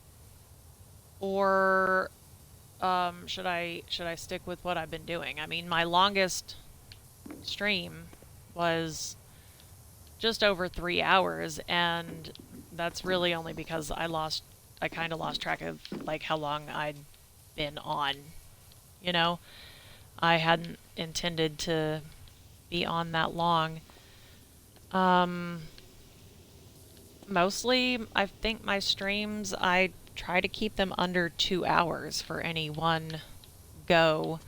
or should I stick with what I've been doing? I mean, my longest stream was just over 3 hours, and that's really only because I kind of lost track of like how long I'd been on. You know, I hadn't intended to be on that long. Um, Mostly, I think my streams, I try to keep them under 2 hours for any one go.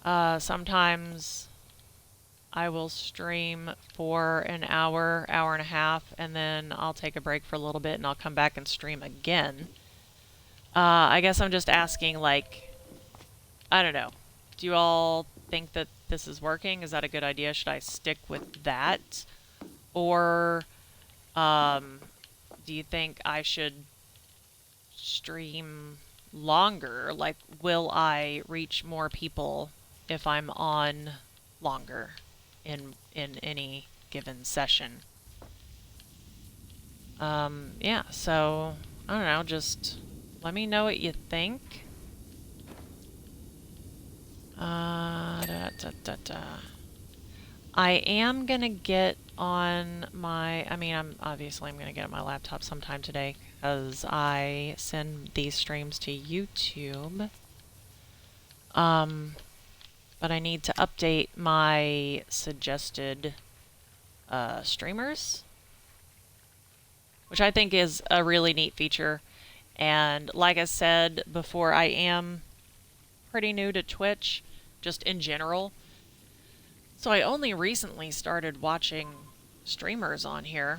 Sometimes I will stream for an hour, hour and a half, and then I'll take a break for a little bit and I'll come back and stream again. I guess I'm just asking, like, I don't know. Do you all think that this is working? Is that a good idea? Should I stick with that? Or do you think I should stream longer? Like, will I reach more people if I'm on longer in any given session? Yeah, so I don't know, just let me know what you think. I am gonna get on my, I mean, I'm gonna get on my laptop sometime today because I send these streams to YouTube. But I need to update my suggested streamers, which I think is a really neat feature. And like I said before, I am pretty new to Twitch, just in general. So I only recently started watching streamers on here,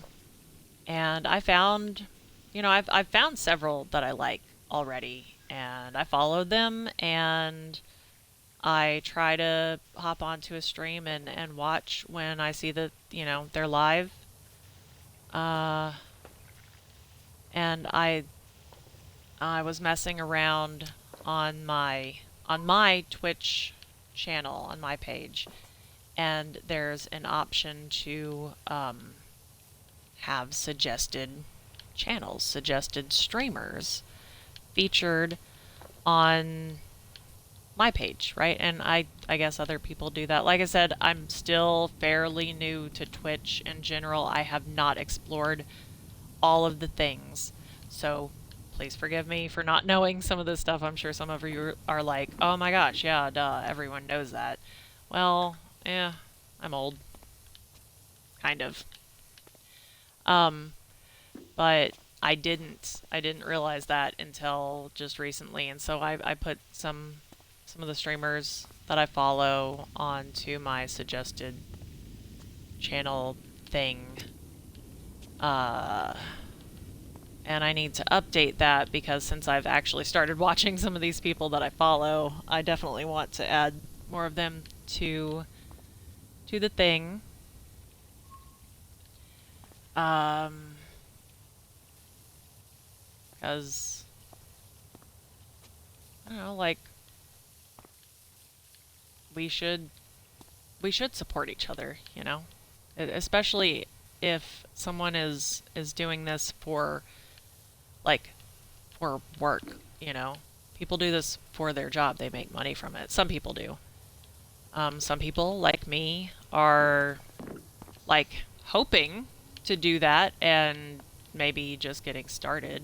and I found, I've found several that I like already, and I followed them, and I try to hop onto a stream and watch when I see that, they're live. And I was messing around on my Twitch channel, on my page, and there's an option to have suggested channels, suggested streamers featured on my page, right? And I guess other people do that. Like I said, I'm still fairly new to Twitch in general. I have not explored all of the things. So please forgive me for not knowing some of this stuff. I'm sure some of you are like, oh my gosh, yeah, duh, everyone knows that. Well, yeah, I'm old. Kind of. But I didn't realize that until just recently, and so I put some of the streamers that I follow onto my suggested channel thing. And I need to update that because since I've actually started watching some of these people that I follow, I definitely want to add more of them to the thing. Because I don't know, like, we should support each other, especially if someone is doing this for work, People do this for their job. They make money from it. Some people do. Some people, like me, are like hoping to do that and maybe just getting started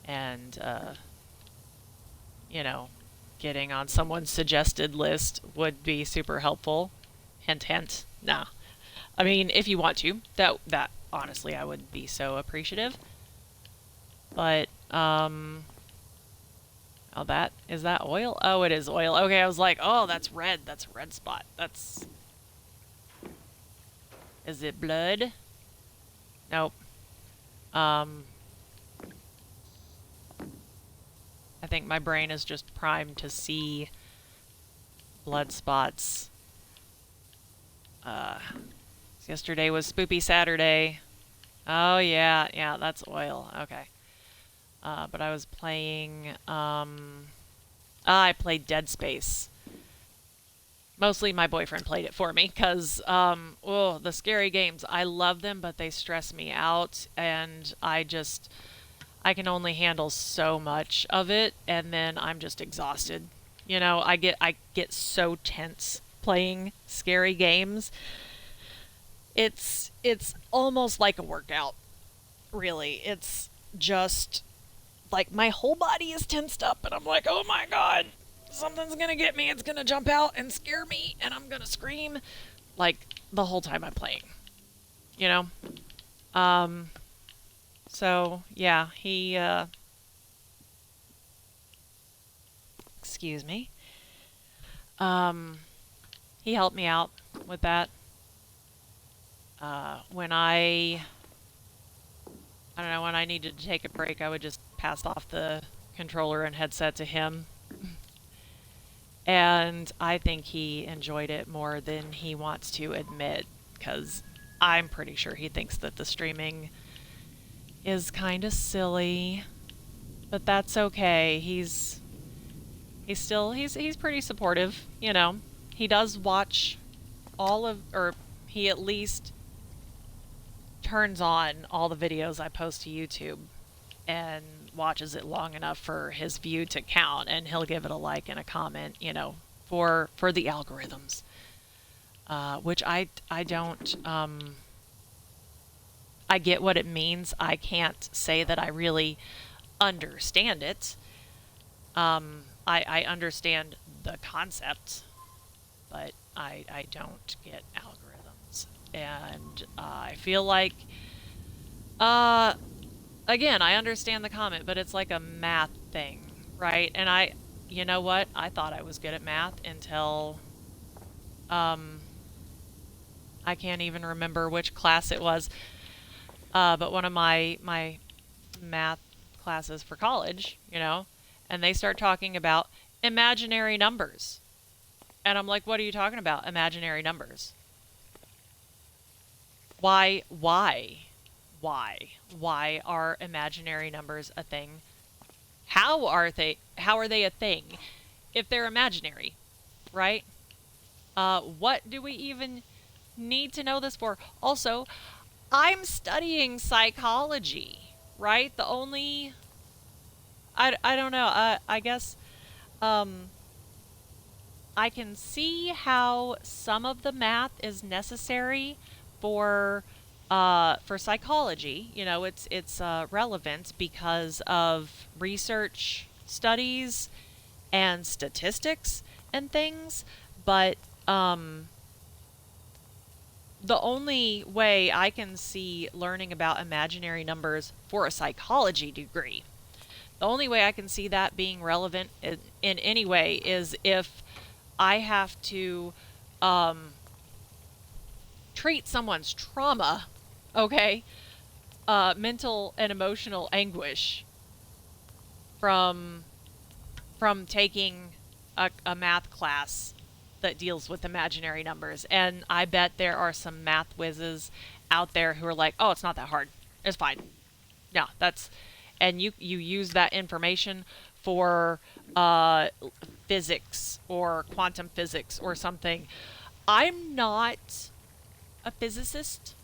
and getting on someone's suggested list would be super helpful. Hint, hint. Nah. I mean, if you want to, that honestly, I would be so appreciative. But, oh, is that oil? Oh, it is oil. Okay, I was like, oh, that's red. That's a red spot. Is it blood? Nope. I think my brain is just primed to see blood spots. Yesterday was Spoopy Saturday. Oh, yeah, that's oil. Okay. But I was playing, I played Dead Space. Mostly my boyfriend played it for me because, oh, the scary games, I love them, but they stress me out, and I can only handle so much of it, and then I'm just exhausted. You know, I get so tense playing scary games. It's almost like a workout, really. It's just like my whole body is tensed up, and I'm like, oh my god, something's gonna get me. It's gonna jump out and scare me, and I'm gonna scream like the whole time I'm playing. You know. Um. So yeah, excuse me. Um. He helped me out with that. When I don't know, when I needed to take a break, I would just pass off the controller and headset to him. And I think he enjoyed it more than he wants to admit, because I'm pretty sure he thinks that the streaming is kind of silly, but that's okay. He's pretty supportive, you know. He does watch or he at least turns on all the videos I post to YouTube and watches it long enough for his view to count, and he'll give it a like and a comment, you know, for the algorithms. Which I don't I get what it means. I can't say that I really understand it. I understand the concept, but I don't get algorithms. And I feel like, uh, again, I understand the comment, but it's like a math thing, right? And you know what? I thought I was good at math until, um, I can't even remember which class it was. But one of my math classes for college, you know, and they start talking about imaginary numbers. And I'm like, what are you talking about? Imaginary numbers. Why? Why are imaginary numbers a thing? How are they a thing if they're imaginary, right? What do we even need to know this for? Also, I'm studying psychology, right? The only I don't know. I guess um I can see how some of the math is necessary for for psychology. You know, it's relevant because of research studies and statistics and things, but the only way I can see learning about imaginary numbers for a psychology degree, the only way I can see that being relevant in any way is if I have to um, treat someone's trauma, okay, mental and emotional anguish from taking a math class that deals with imaginary numbers. And I bet there are some math whizzes out there who are like, "Oh, it's not that hard. It's fine." No, that's and you use that information for uh, physics or quantum physics or something. I'm not a physicist.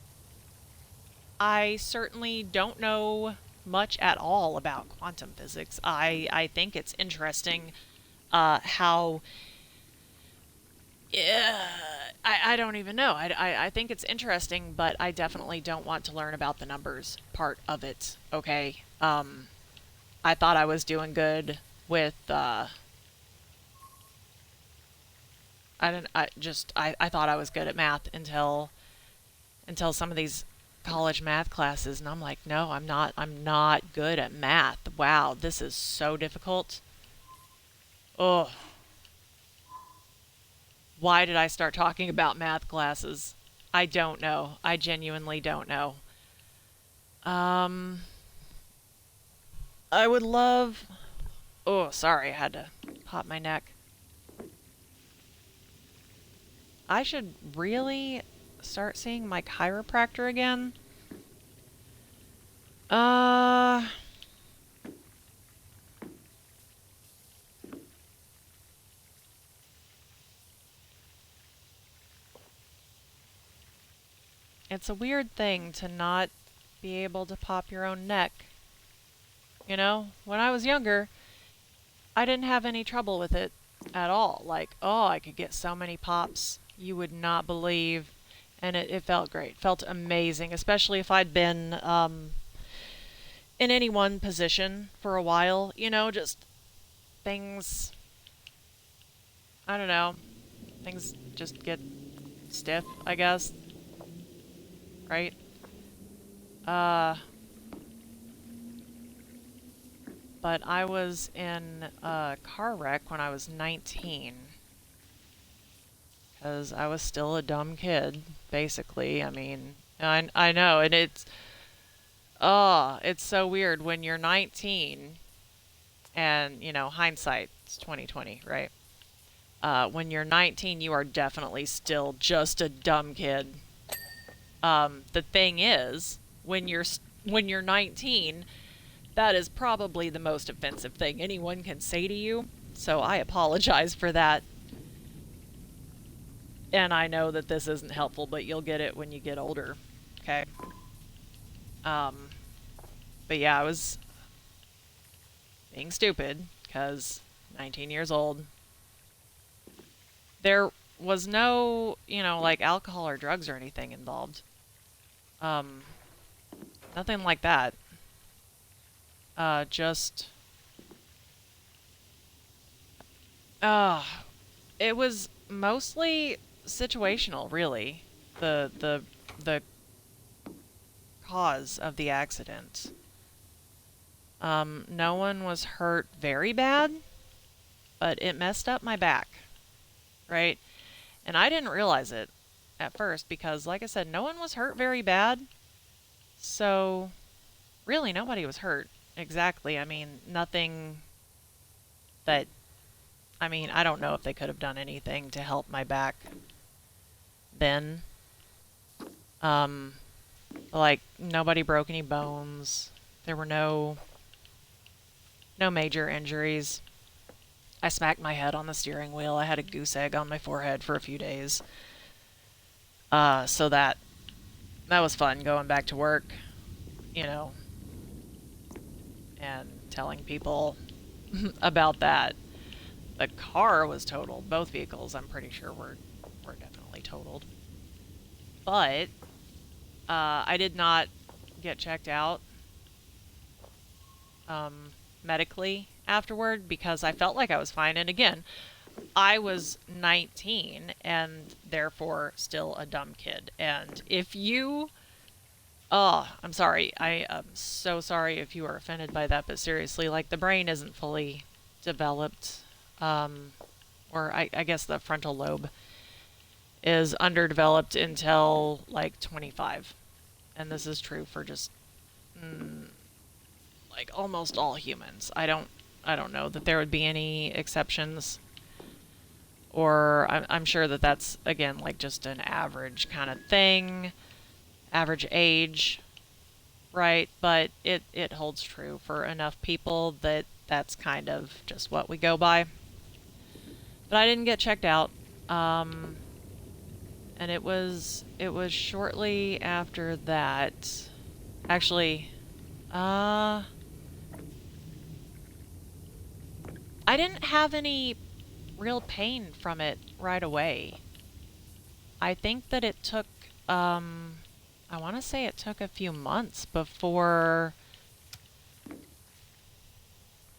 I certainly don't know much at all about quantum physics. I think it's interesting how. Yeah, I don't even know. I think it's interesting, but I definitely don't want to learn about the numbers part of it. Okay. I thought I was doing good with I don't I just I thought I was good at math until some of these college math classes, and I'm like, no, I'm not good at math. Wow, this is so difficult. Oh, why did I start talking about math classes? I don't know. I genuinely don't know. Um, I would love. Oh, sorry, I had to pop my neck. I should really start seeing my chiropractor again. Uh, It's a weird thing to not be able to pop your own neck. You know, when I was younger, I didn't have any trouble with it at all. Like, oh, I could get so many pops you would not believe. And it felt great. Felt amazing, especially if I'd been in any one position for a while. You know, just things, I don't know, things just get stiff, I guess. Right? Uh, but I was in a car wreck when I was 19. Because I was still a dumb kid, basically. I mean, I know, and it's so weird when you're 19 and, you know, hindsight's 2020, right? When you're 19, you are definitely still just a dumb kid. The thing is, when you're 19, that is probably the most offensive thing anyone can say to you. So I apologize for that. And I know that this isn't helpful, but you'll get it when you get older. Okay. Um, but yeah, I was being stupid because 19 years old. There was no, you know, like alcohol or drugs or anything involved. Um, Nothing like that. Just, uh, it was mostly situational, really. The cause of the accident. No one was hurt very bad, but it messed up my back, right? And I didn't realize it at first because, like I said, no one was hurt very bad. So, really, nobody was hurt. Exactly. I mean, nothing that, I mean, I don't know if they could have done anything to help my back then. Um, like, nobody broke any bones. There were no major injuries. I smacked my head on the steering wheel. I had a goose egg on my forehead for a few days. So that was fun going back to work, you know, and telling people about that. The car was totaled. Both vehicles, I'm pretty sure, were definitely totaled. But I did not get checked out medically afterward because I felt like I was fine. And again, I was 19 and therefore still a dumb kid. And if you, oh, I'm sorry. I am so sorry if you are offended by that, but seriously, like the brain isn't fully developed. Or I guess the frontal lobe is underdeveloped until like 25. And this is true for just like almost all humans. I don't know that there would be any exceptions, or I'm sure that that's again like just an average kind of thing, average age, right? But it holds true for enough people that that's kind of just what we go by. But I didn't get checked out, and it was shortly after that. Actually, I didn't have any real pain from it right away. I think that it took, I want to say it took a few months before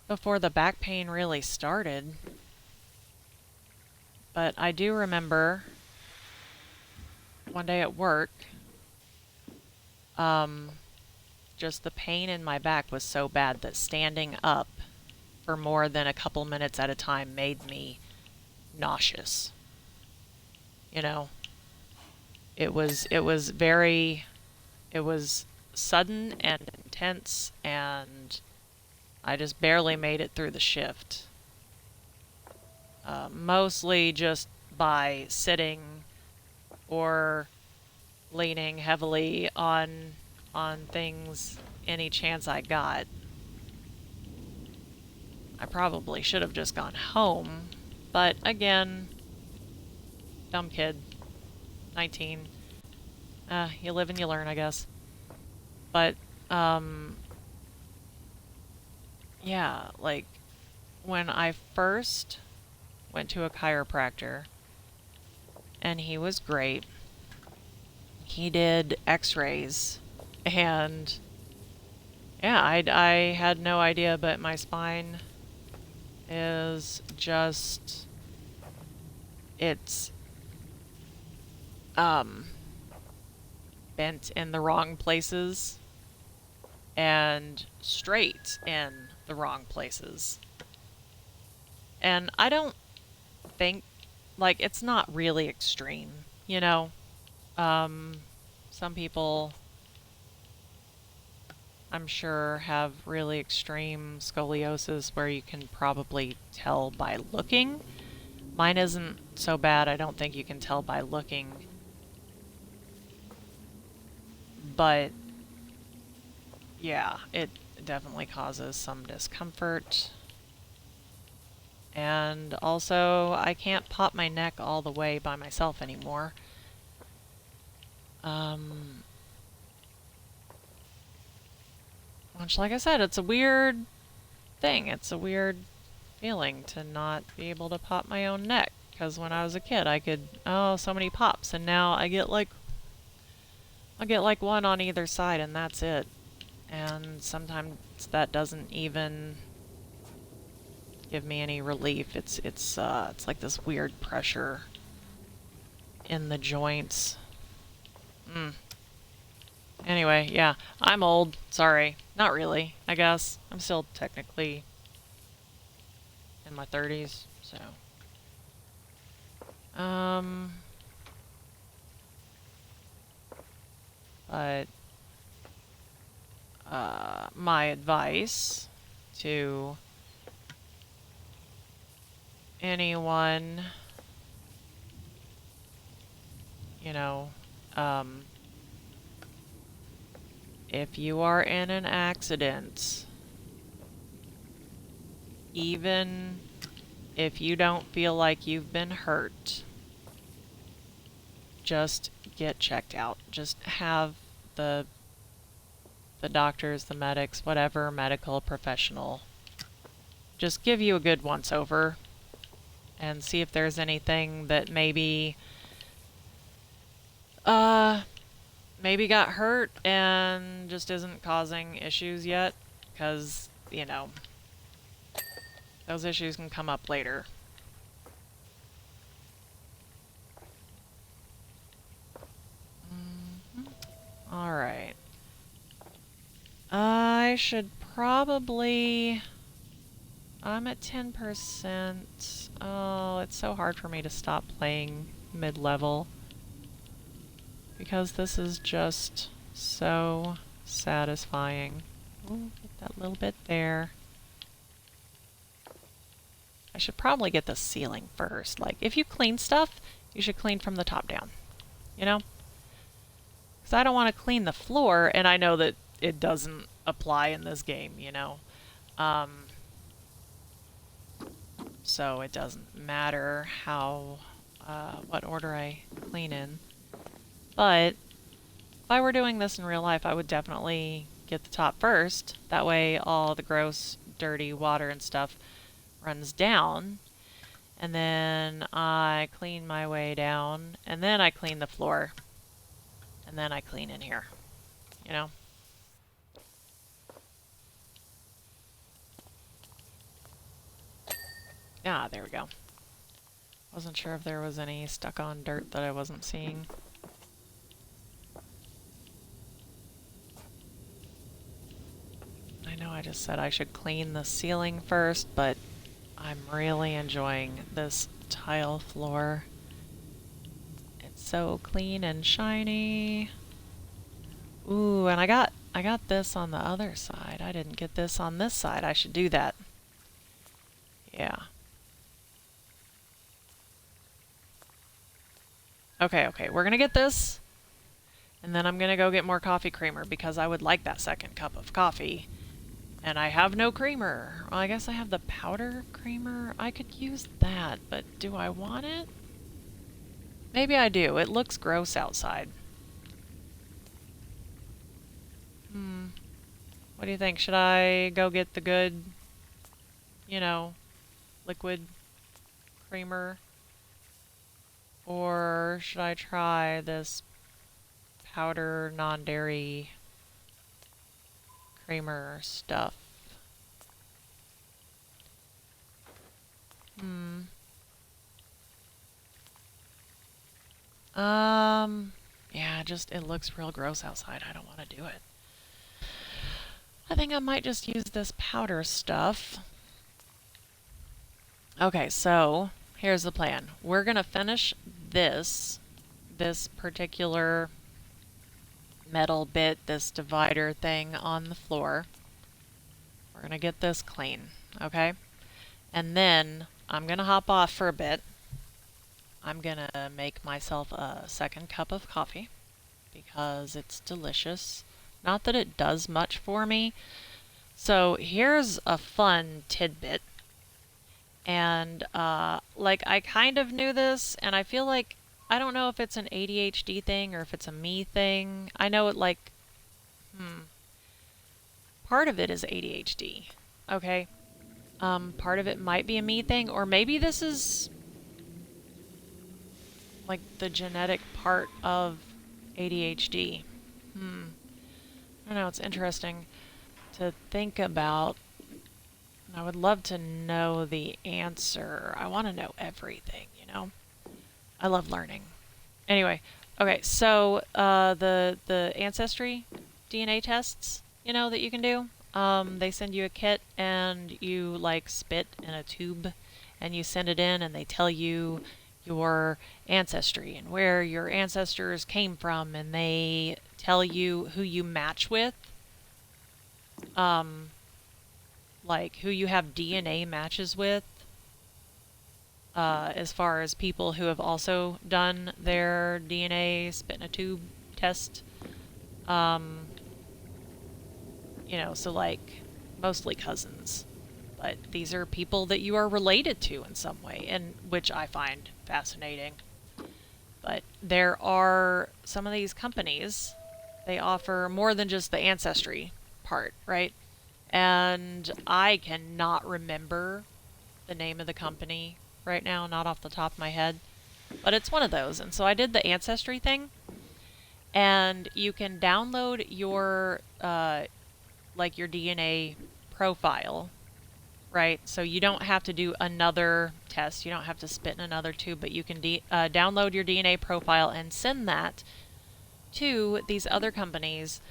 the back pain really started. But I do remember one day at work, um, just the pain in my back was so bad that standing up for more than a couple minutes at a time made me nauseous. You know, it was sudden and intense, and I just barely made it through the shift. Mostly just by sitting or leaning heavily on things any chance I got. I probably should have just gone home, but again, dumb kid, 19. You live and you learn, I guess. But, um, yeah, like, when I first went to a chiropractor, and he was great, he did x-rays, and yeah, I had no idea, but my spine is just, it's, um, bent in the wrong places and straight in the wrong places. And I don't think, like, it's not really extreme, you know? Um, some people, I'm sure, have really extreme scoliosis where you can probably tell by looking. Mine isn't so bad, I don't think you can tell by looking. But yeah, it definitely causes some discomfort. And also, I can't pop my neck all the way by myself anymore. Um, which, like I said, it's a weird thing. It's a weird feeling to not be able to pop my own neck. Because when I was a kid, I could, oh, so many pops. And now I get like one on either side, and that's it. And sometimes that doesn't even give me any relief. It's like this weird pressure in the joints. Anyway, yeah, I'm old. Sorry. Not really, I guess. I'm still technically in my 30s, so. Um, but, my advice to anyone, you know, if you are in an accident, even if you don't feel like you've been hurt, just get checked out. Just have the doctors, the medics, whatever medical professional, just give you a good once over and see if there's anything that maybe maybe got hurt and just isn't causing issues yet, because, you know, those issues can come up later. Alright. I should probably... I'm at 10%. Oh, it's so hard for me to stop playing mid-level, because this is just so satisfying. Ooh, get that little bit there. I should probably get the ceiling first. Like, if you clean stuff, you should clean from the top down, you know? Because I don't want to clean the floor, and I know that it doesn't apply in this game, you know? So it doesn't matter how, what order I clean in. But if I were doing this in real life, I would definitely get the top first. That way all the gross, dirty water and stuff runs down. And then I clean my way down. And then I clean the floor. And then I clean in here. You know? Ah, there we go. Wasn't sure if there was any stuck on dirt that I wasn't seeing. I know I just said I should clean the ceiling first, but I'm really enjoying this tile floor. It's so clean and shiny. Ooh, and I got this on the other side. I didn't get this on this side. I should do that. Yeah. Okay, we're gonna get this, and then I'm gonna go get more coffee creamer because I would like that second cup of coffee. And I have no creamer. Well, I guess I have the powder creamer. I could use that, but do I want it? Maybe I do. It looks gross outside. What do you think? Should I go get the good, you know, liquid creamer? Or should I try this powder non-dairy creamer stuff? Hmm. Yeah, just it looks real gross outside. I don't want to do it. I think I might just use this powder stuff. Okay, so here's the plan. We're gonna finish this particular metal bit, this divider thing on the floor. We're gonna get this clean, okay? And then I'm gonna hop off for a bit. I'm gonna make myself a second cup of coffee because it's delicious. Not that it does much for me. So here's a fun tidbit. And like I kind of knew this, and I feel like I don't know if it's an ADHD thing or if it's a me thing. I know it like part of it is ADHD. Okay. Part of it might be a me thing, or maybe this is like the genetic part of ADHD. I don't know, it's interesting to think about. I would love to know the answer. I want to know everything, you know? I love learning. Anyway, okay, so the ancestry DNA tests, you know, that you can do. They send you a kit and you like spit in a tube and you send it in and they tell you your ancestry and where your ancestors came from and they tell you who you match with. Like who you have DNA matches with, as far as people who have also done their DNA spit in a tube test. You know, so like mostly cousins, but these are people that you are related to in some way, and which I find fascinating. But there are some of these companies, they offer more than just the ancestry part, right? And I cannot remember the name of the company right now, not off the top of my head. But it's one of those. And so I did the ancestry thing. And you can download your like your DNA profile, right? So you don't have to do another test. You don't have to spit in another tube, but you can download your DNA profile and send that to these other companies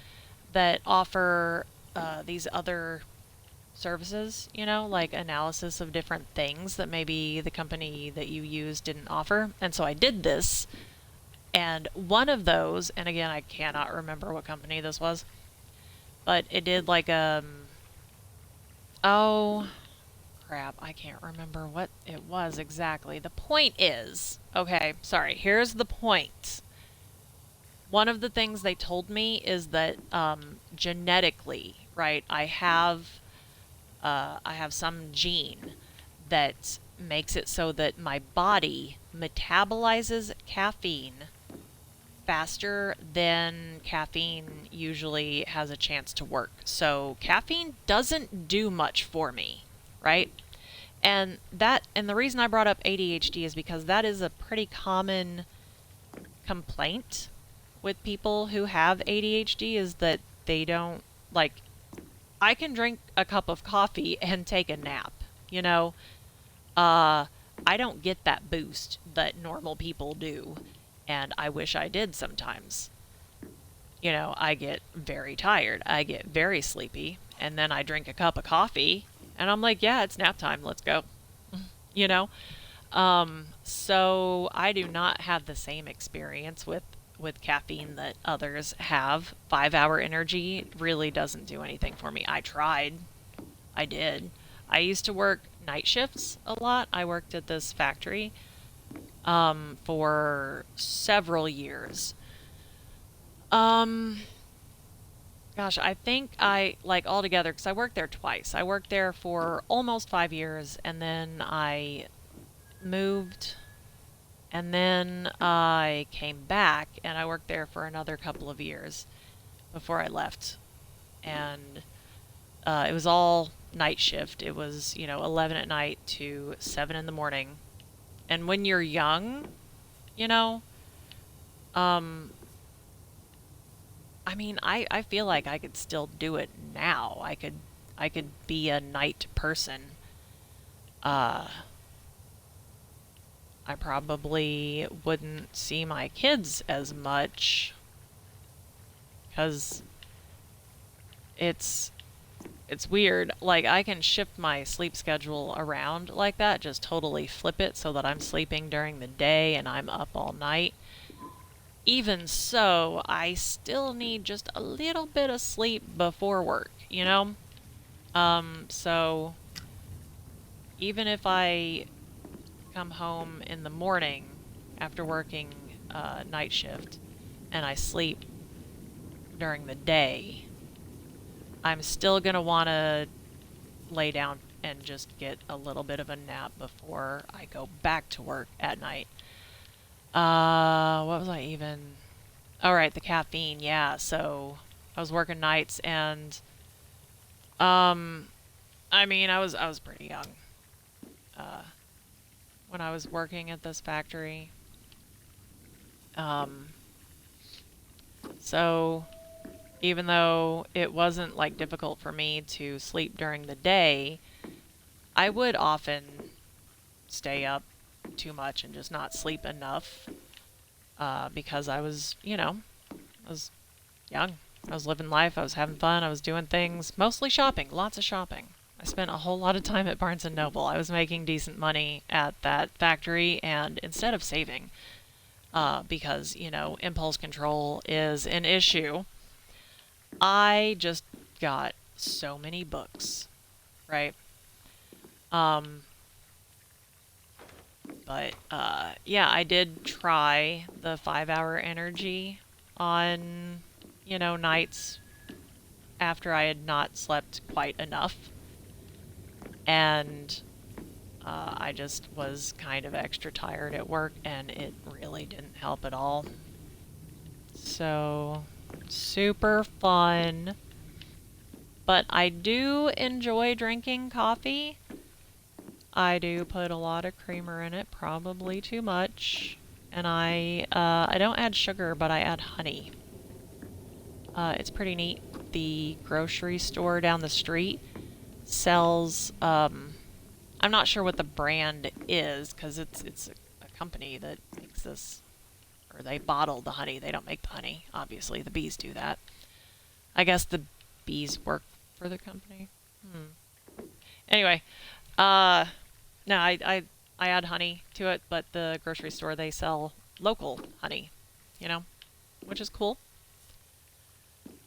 that offer these other services, you know, like analysis of different things that maybe the company that you use didn't offer. And so I did this, and one of those, and again, I cannot remember what company this was, but it did like oh crap, I can't remember what it was exactly. The point is, okay, sorry, here's the point. One of the things they told me is that genetically, right, I have some gene that makes it so that my body metabolizes caffeine faster than caffeine usually has a chance to work. So caffeine doesn't do much for me, right? And the reason I brought up ADHD is because that is a pretty common complaint with people who have ADHD is that they don't like I can drink a cup of coffee and take a nap, you know? I don't get that boost that normal people do, and I wish I did sometimes. You know, I get very tired, I get very sleepy, and then I drink a cup of coffee, and I'm like, yeah, it's nap time, let's go. You know? So I do not have the same experience with caffeine that others have. 5 hour energy really doesn't do anything for me. I tried. I did. I used to work night shifts a lot. I worked at this factory for several years. Um, Gosh, I think I, like altogether, because I worked there twice. I worked there for almost 5 years, and then I moved, and then I came back, and I worked there for another couple of years before I left. And It was all night shift. It was, 11 at night to 7 in the morning. And when you're young, you know, um, I mean, I feel like I could still do it now. I could be a night person. Uh, I probably wouldn't see my kids as much because it's it's weird. Like I can shift my sleep schedule around like that, just totally flip it so that I'm sleeping during the day and I'm up all night. Even so, I still need just a little bit of sleep before work, you know? So even if I come home in the morning after working night shift and I sleep during the day, I'm still going to want to lay down and just get a little bit of a nap before I go back to work at night. What was I even? All right, the caffeine. Yeah, so I was working nights and um I mean, I was pretty young uh when I was working at this factory. Um so even though it wasn't like difficult for me to sleep during the day, I would often stay up too much and just not sleep enough because I was young. I was living life. I was having fun. I was doing things, mostly shopping, lots of shopping. I spent a whole lot of time at Barnes& and Noble. I was making decent money at that factory, and instead of saving, because, impulse control is an issue, I just got so many books, right? Um, but yeah, I did try the 5 hour energy on, nights after I had not slept quite enough. And I just was kind of extra tired at work, and it really didn't help at all. So, super fun. But I do enjoy drinking coffee. I do put a lot of creamer in it, probably too much. And I don't add sugar, but I add honey. It's pretty neat. The grocery store down the street sells. I'm not sure what the brand is because it's a company that makes this, or they bottle the honey. They don't make the honey. Obviously, the bees do that. I guess the bees work for the company. Anyway, uh, no, I add honey to it, but the grocery store they sell local honey, you know, which is cool.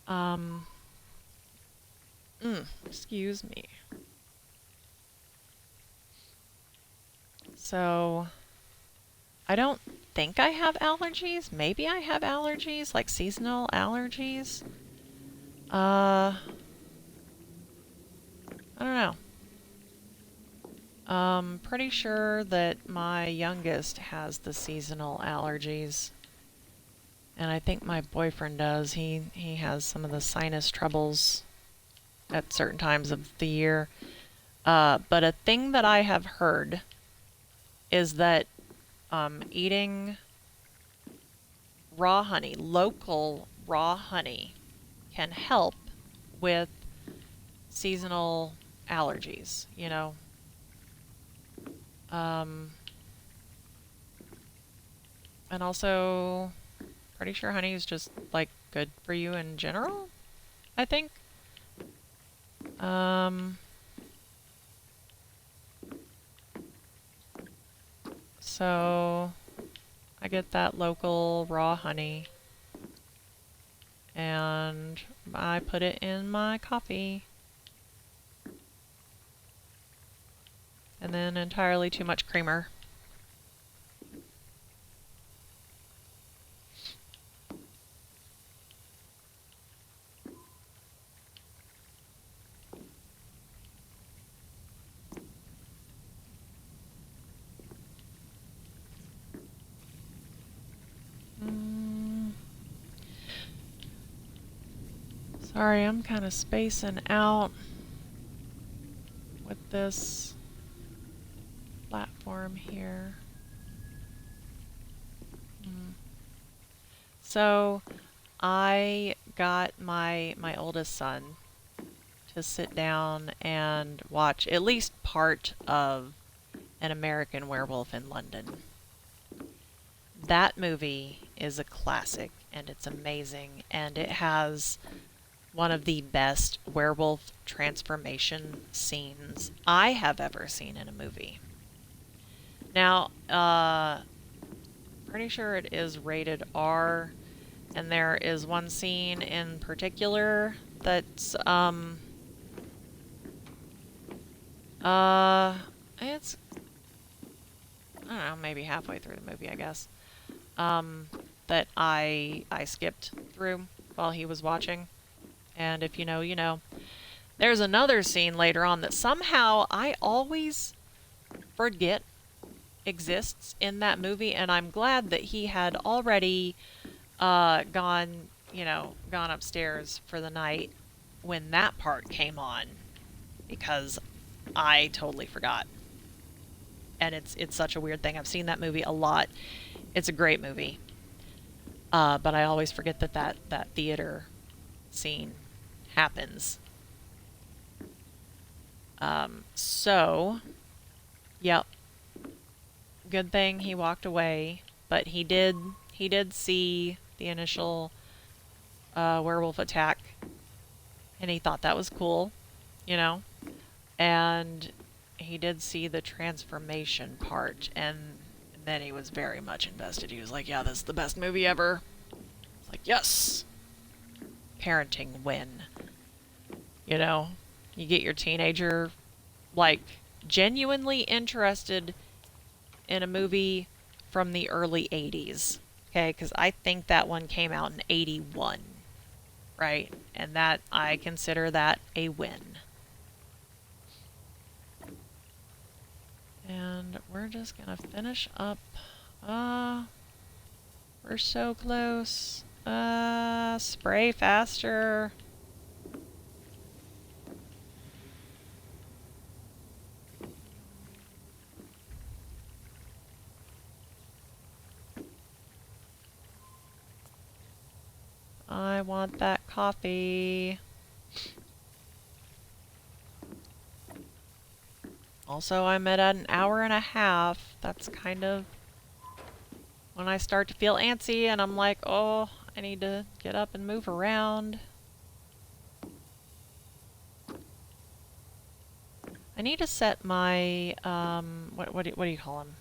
Um, excuse me. So I don't think I have allergies. Maybe I have allergies, like seasonal allergies. I don't know. Pretty sure that my youngest has the seasonal allergies. And I think my boyfriend does. He has some of the sinus troubles at certain times of the year. But a thing that I have heard is that eating raw honey, local raw honey, can help with seasonal allergies, Um, and also, pretty sure honey is just like good for you in general, I think. Um, so I get that local raw honey and I put it in my coffee. And then entirely too much creamer. Sorry, I'm kind of spacing out. this platform here. So I got my oldest son to sit down and watch at least part of An American Werewolf in London. That movie is a classic and it's amazing, and it has one of the best werewolf transformation scenes I have ever seen in a movie. Now, pretty sure it is rated R, and there is one scene in particular that's it's, I don't know, maybe halfway through the movie, I guess, that I skipped through while he was watching. And if you know, you know. There's another scene later on that somehow I always forget exists in that movie, and I'm glad that he had already gone upstairs for the night when that part came on, because I totally forgot. And it's such a weird thing. I've seen that movie a lot. It's a great movie. But I always forget that theater scene happens. So, yep. Good thing he walked away, but he did see the initial werewolf attack, and he thought that was cool, you know. And he did see the transformation part, and then he was very much invested. He was like, "Yeah, this is the best movie ever." It's like, yes, parenting win. You know, you get your teenager like genuinely interested in a movie from the early 80s. Okay, because I think that one came out in 81, right? And that, I consider that a win. And we're just gonna finish up. We're so close. Spray faster. I want that coffee. Also, I'm at an hour and a half. That's kind of when I start to feel antsy and I'm like, oh, I need to get up and move around. I need to set my, what do you call them?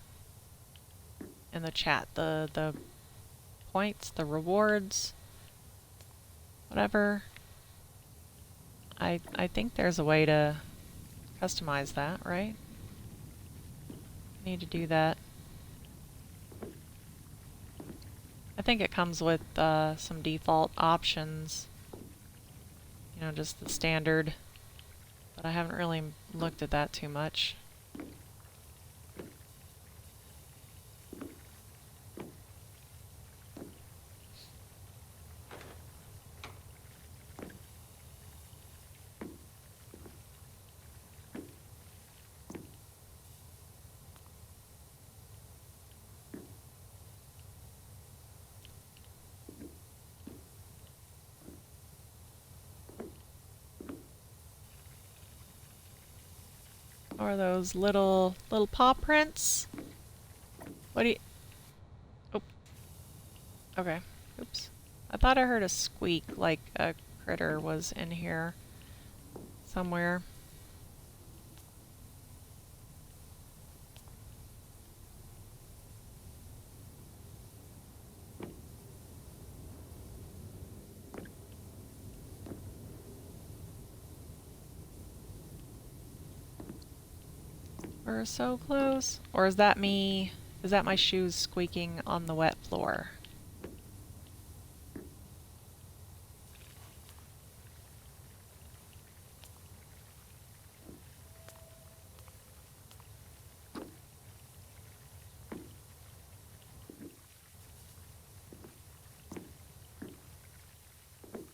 In the chat, the points, the rewards, whatever. I think there's a way to customize that, right? Need to do that. I think it comes with some default options. You know, just the standard. But I haven't really looked at that too much. Or those little paw prints? What do you... Oh. Okay. Oops. I thought I heard a squeak like a critter was in here somewhere. We're so close. Or is that me? Is that my shoes squeaking on the wet floor?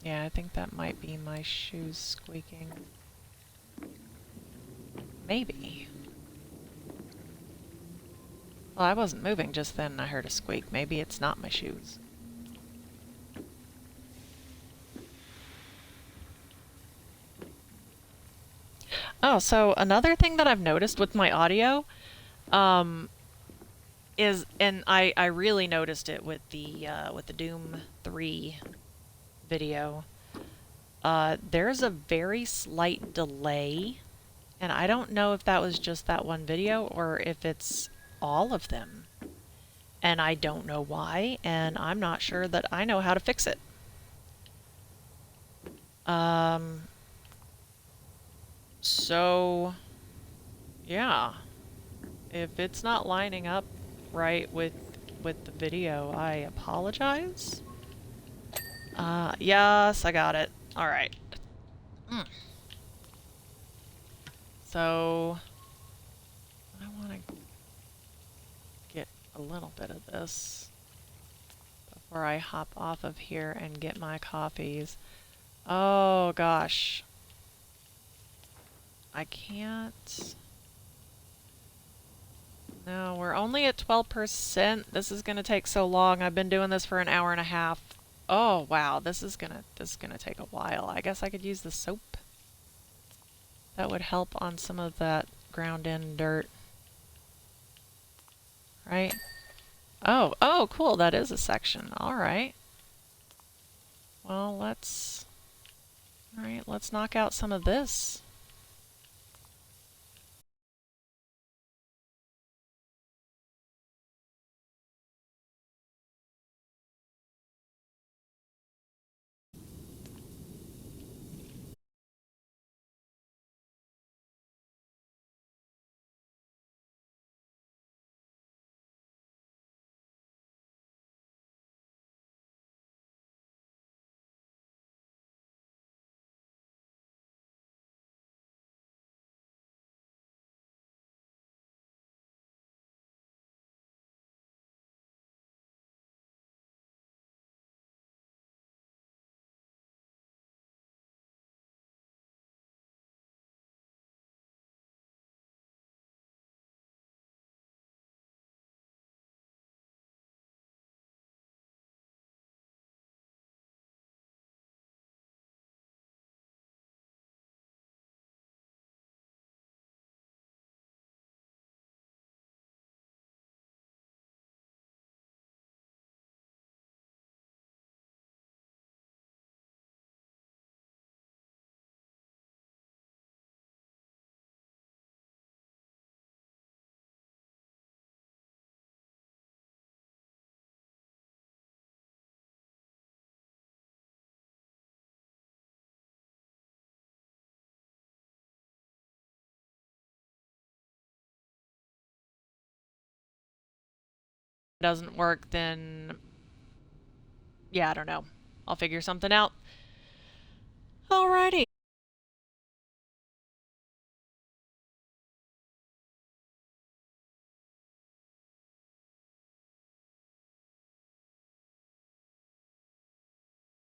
Yeah, I think that might be my shoes squeaking. Maybe. Well, I wasn't moving just then and I heard a squeak. Maybe it's not my shoes. Oh, so another thing that I've noticed with my audio, um, is, and I really noticed it with the Doom 3 video. There's a very slight delay, and I don't know if that was just that one video or if it's all of them. And I don't know why, and I'm not sure that I know how to fix it. Um, so yeah, if it's not lining up right with the video, I apologize. Yes, I got it. All right. Mm. So I want to get a little bit of this before I hop off of here and get my coffees. Oh gosh. I can't. No, we're only at 12%. This is gonna take so long. I've been doing this for an hour and a half. Oh wow, this is gonna take a while. I guess I could use the soap. That would help on some of that ground in dirt. Right? Oh, cool. That is a section. All right. Well, all right, let's knock out some of this. Doesn't work, then yeah, I don't know. I'll figure something out. Alrighty.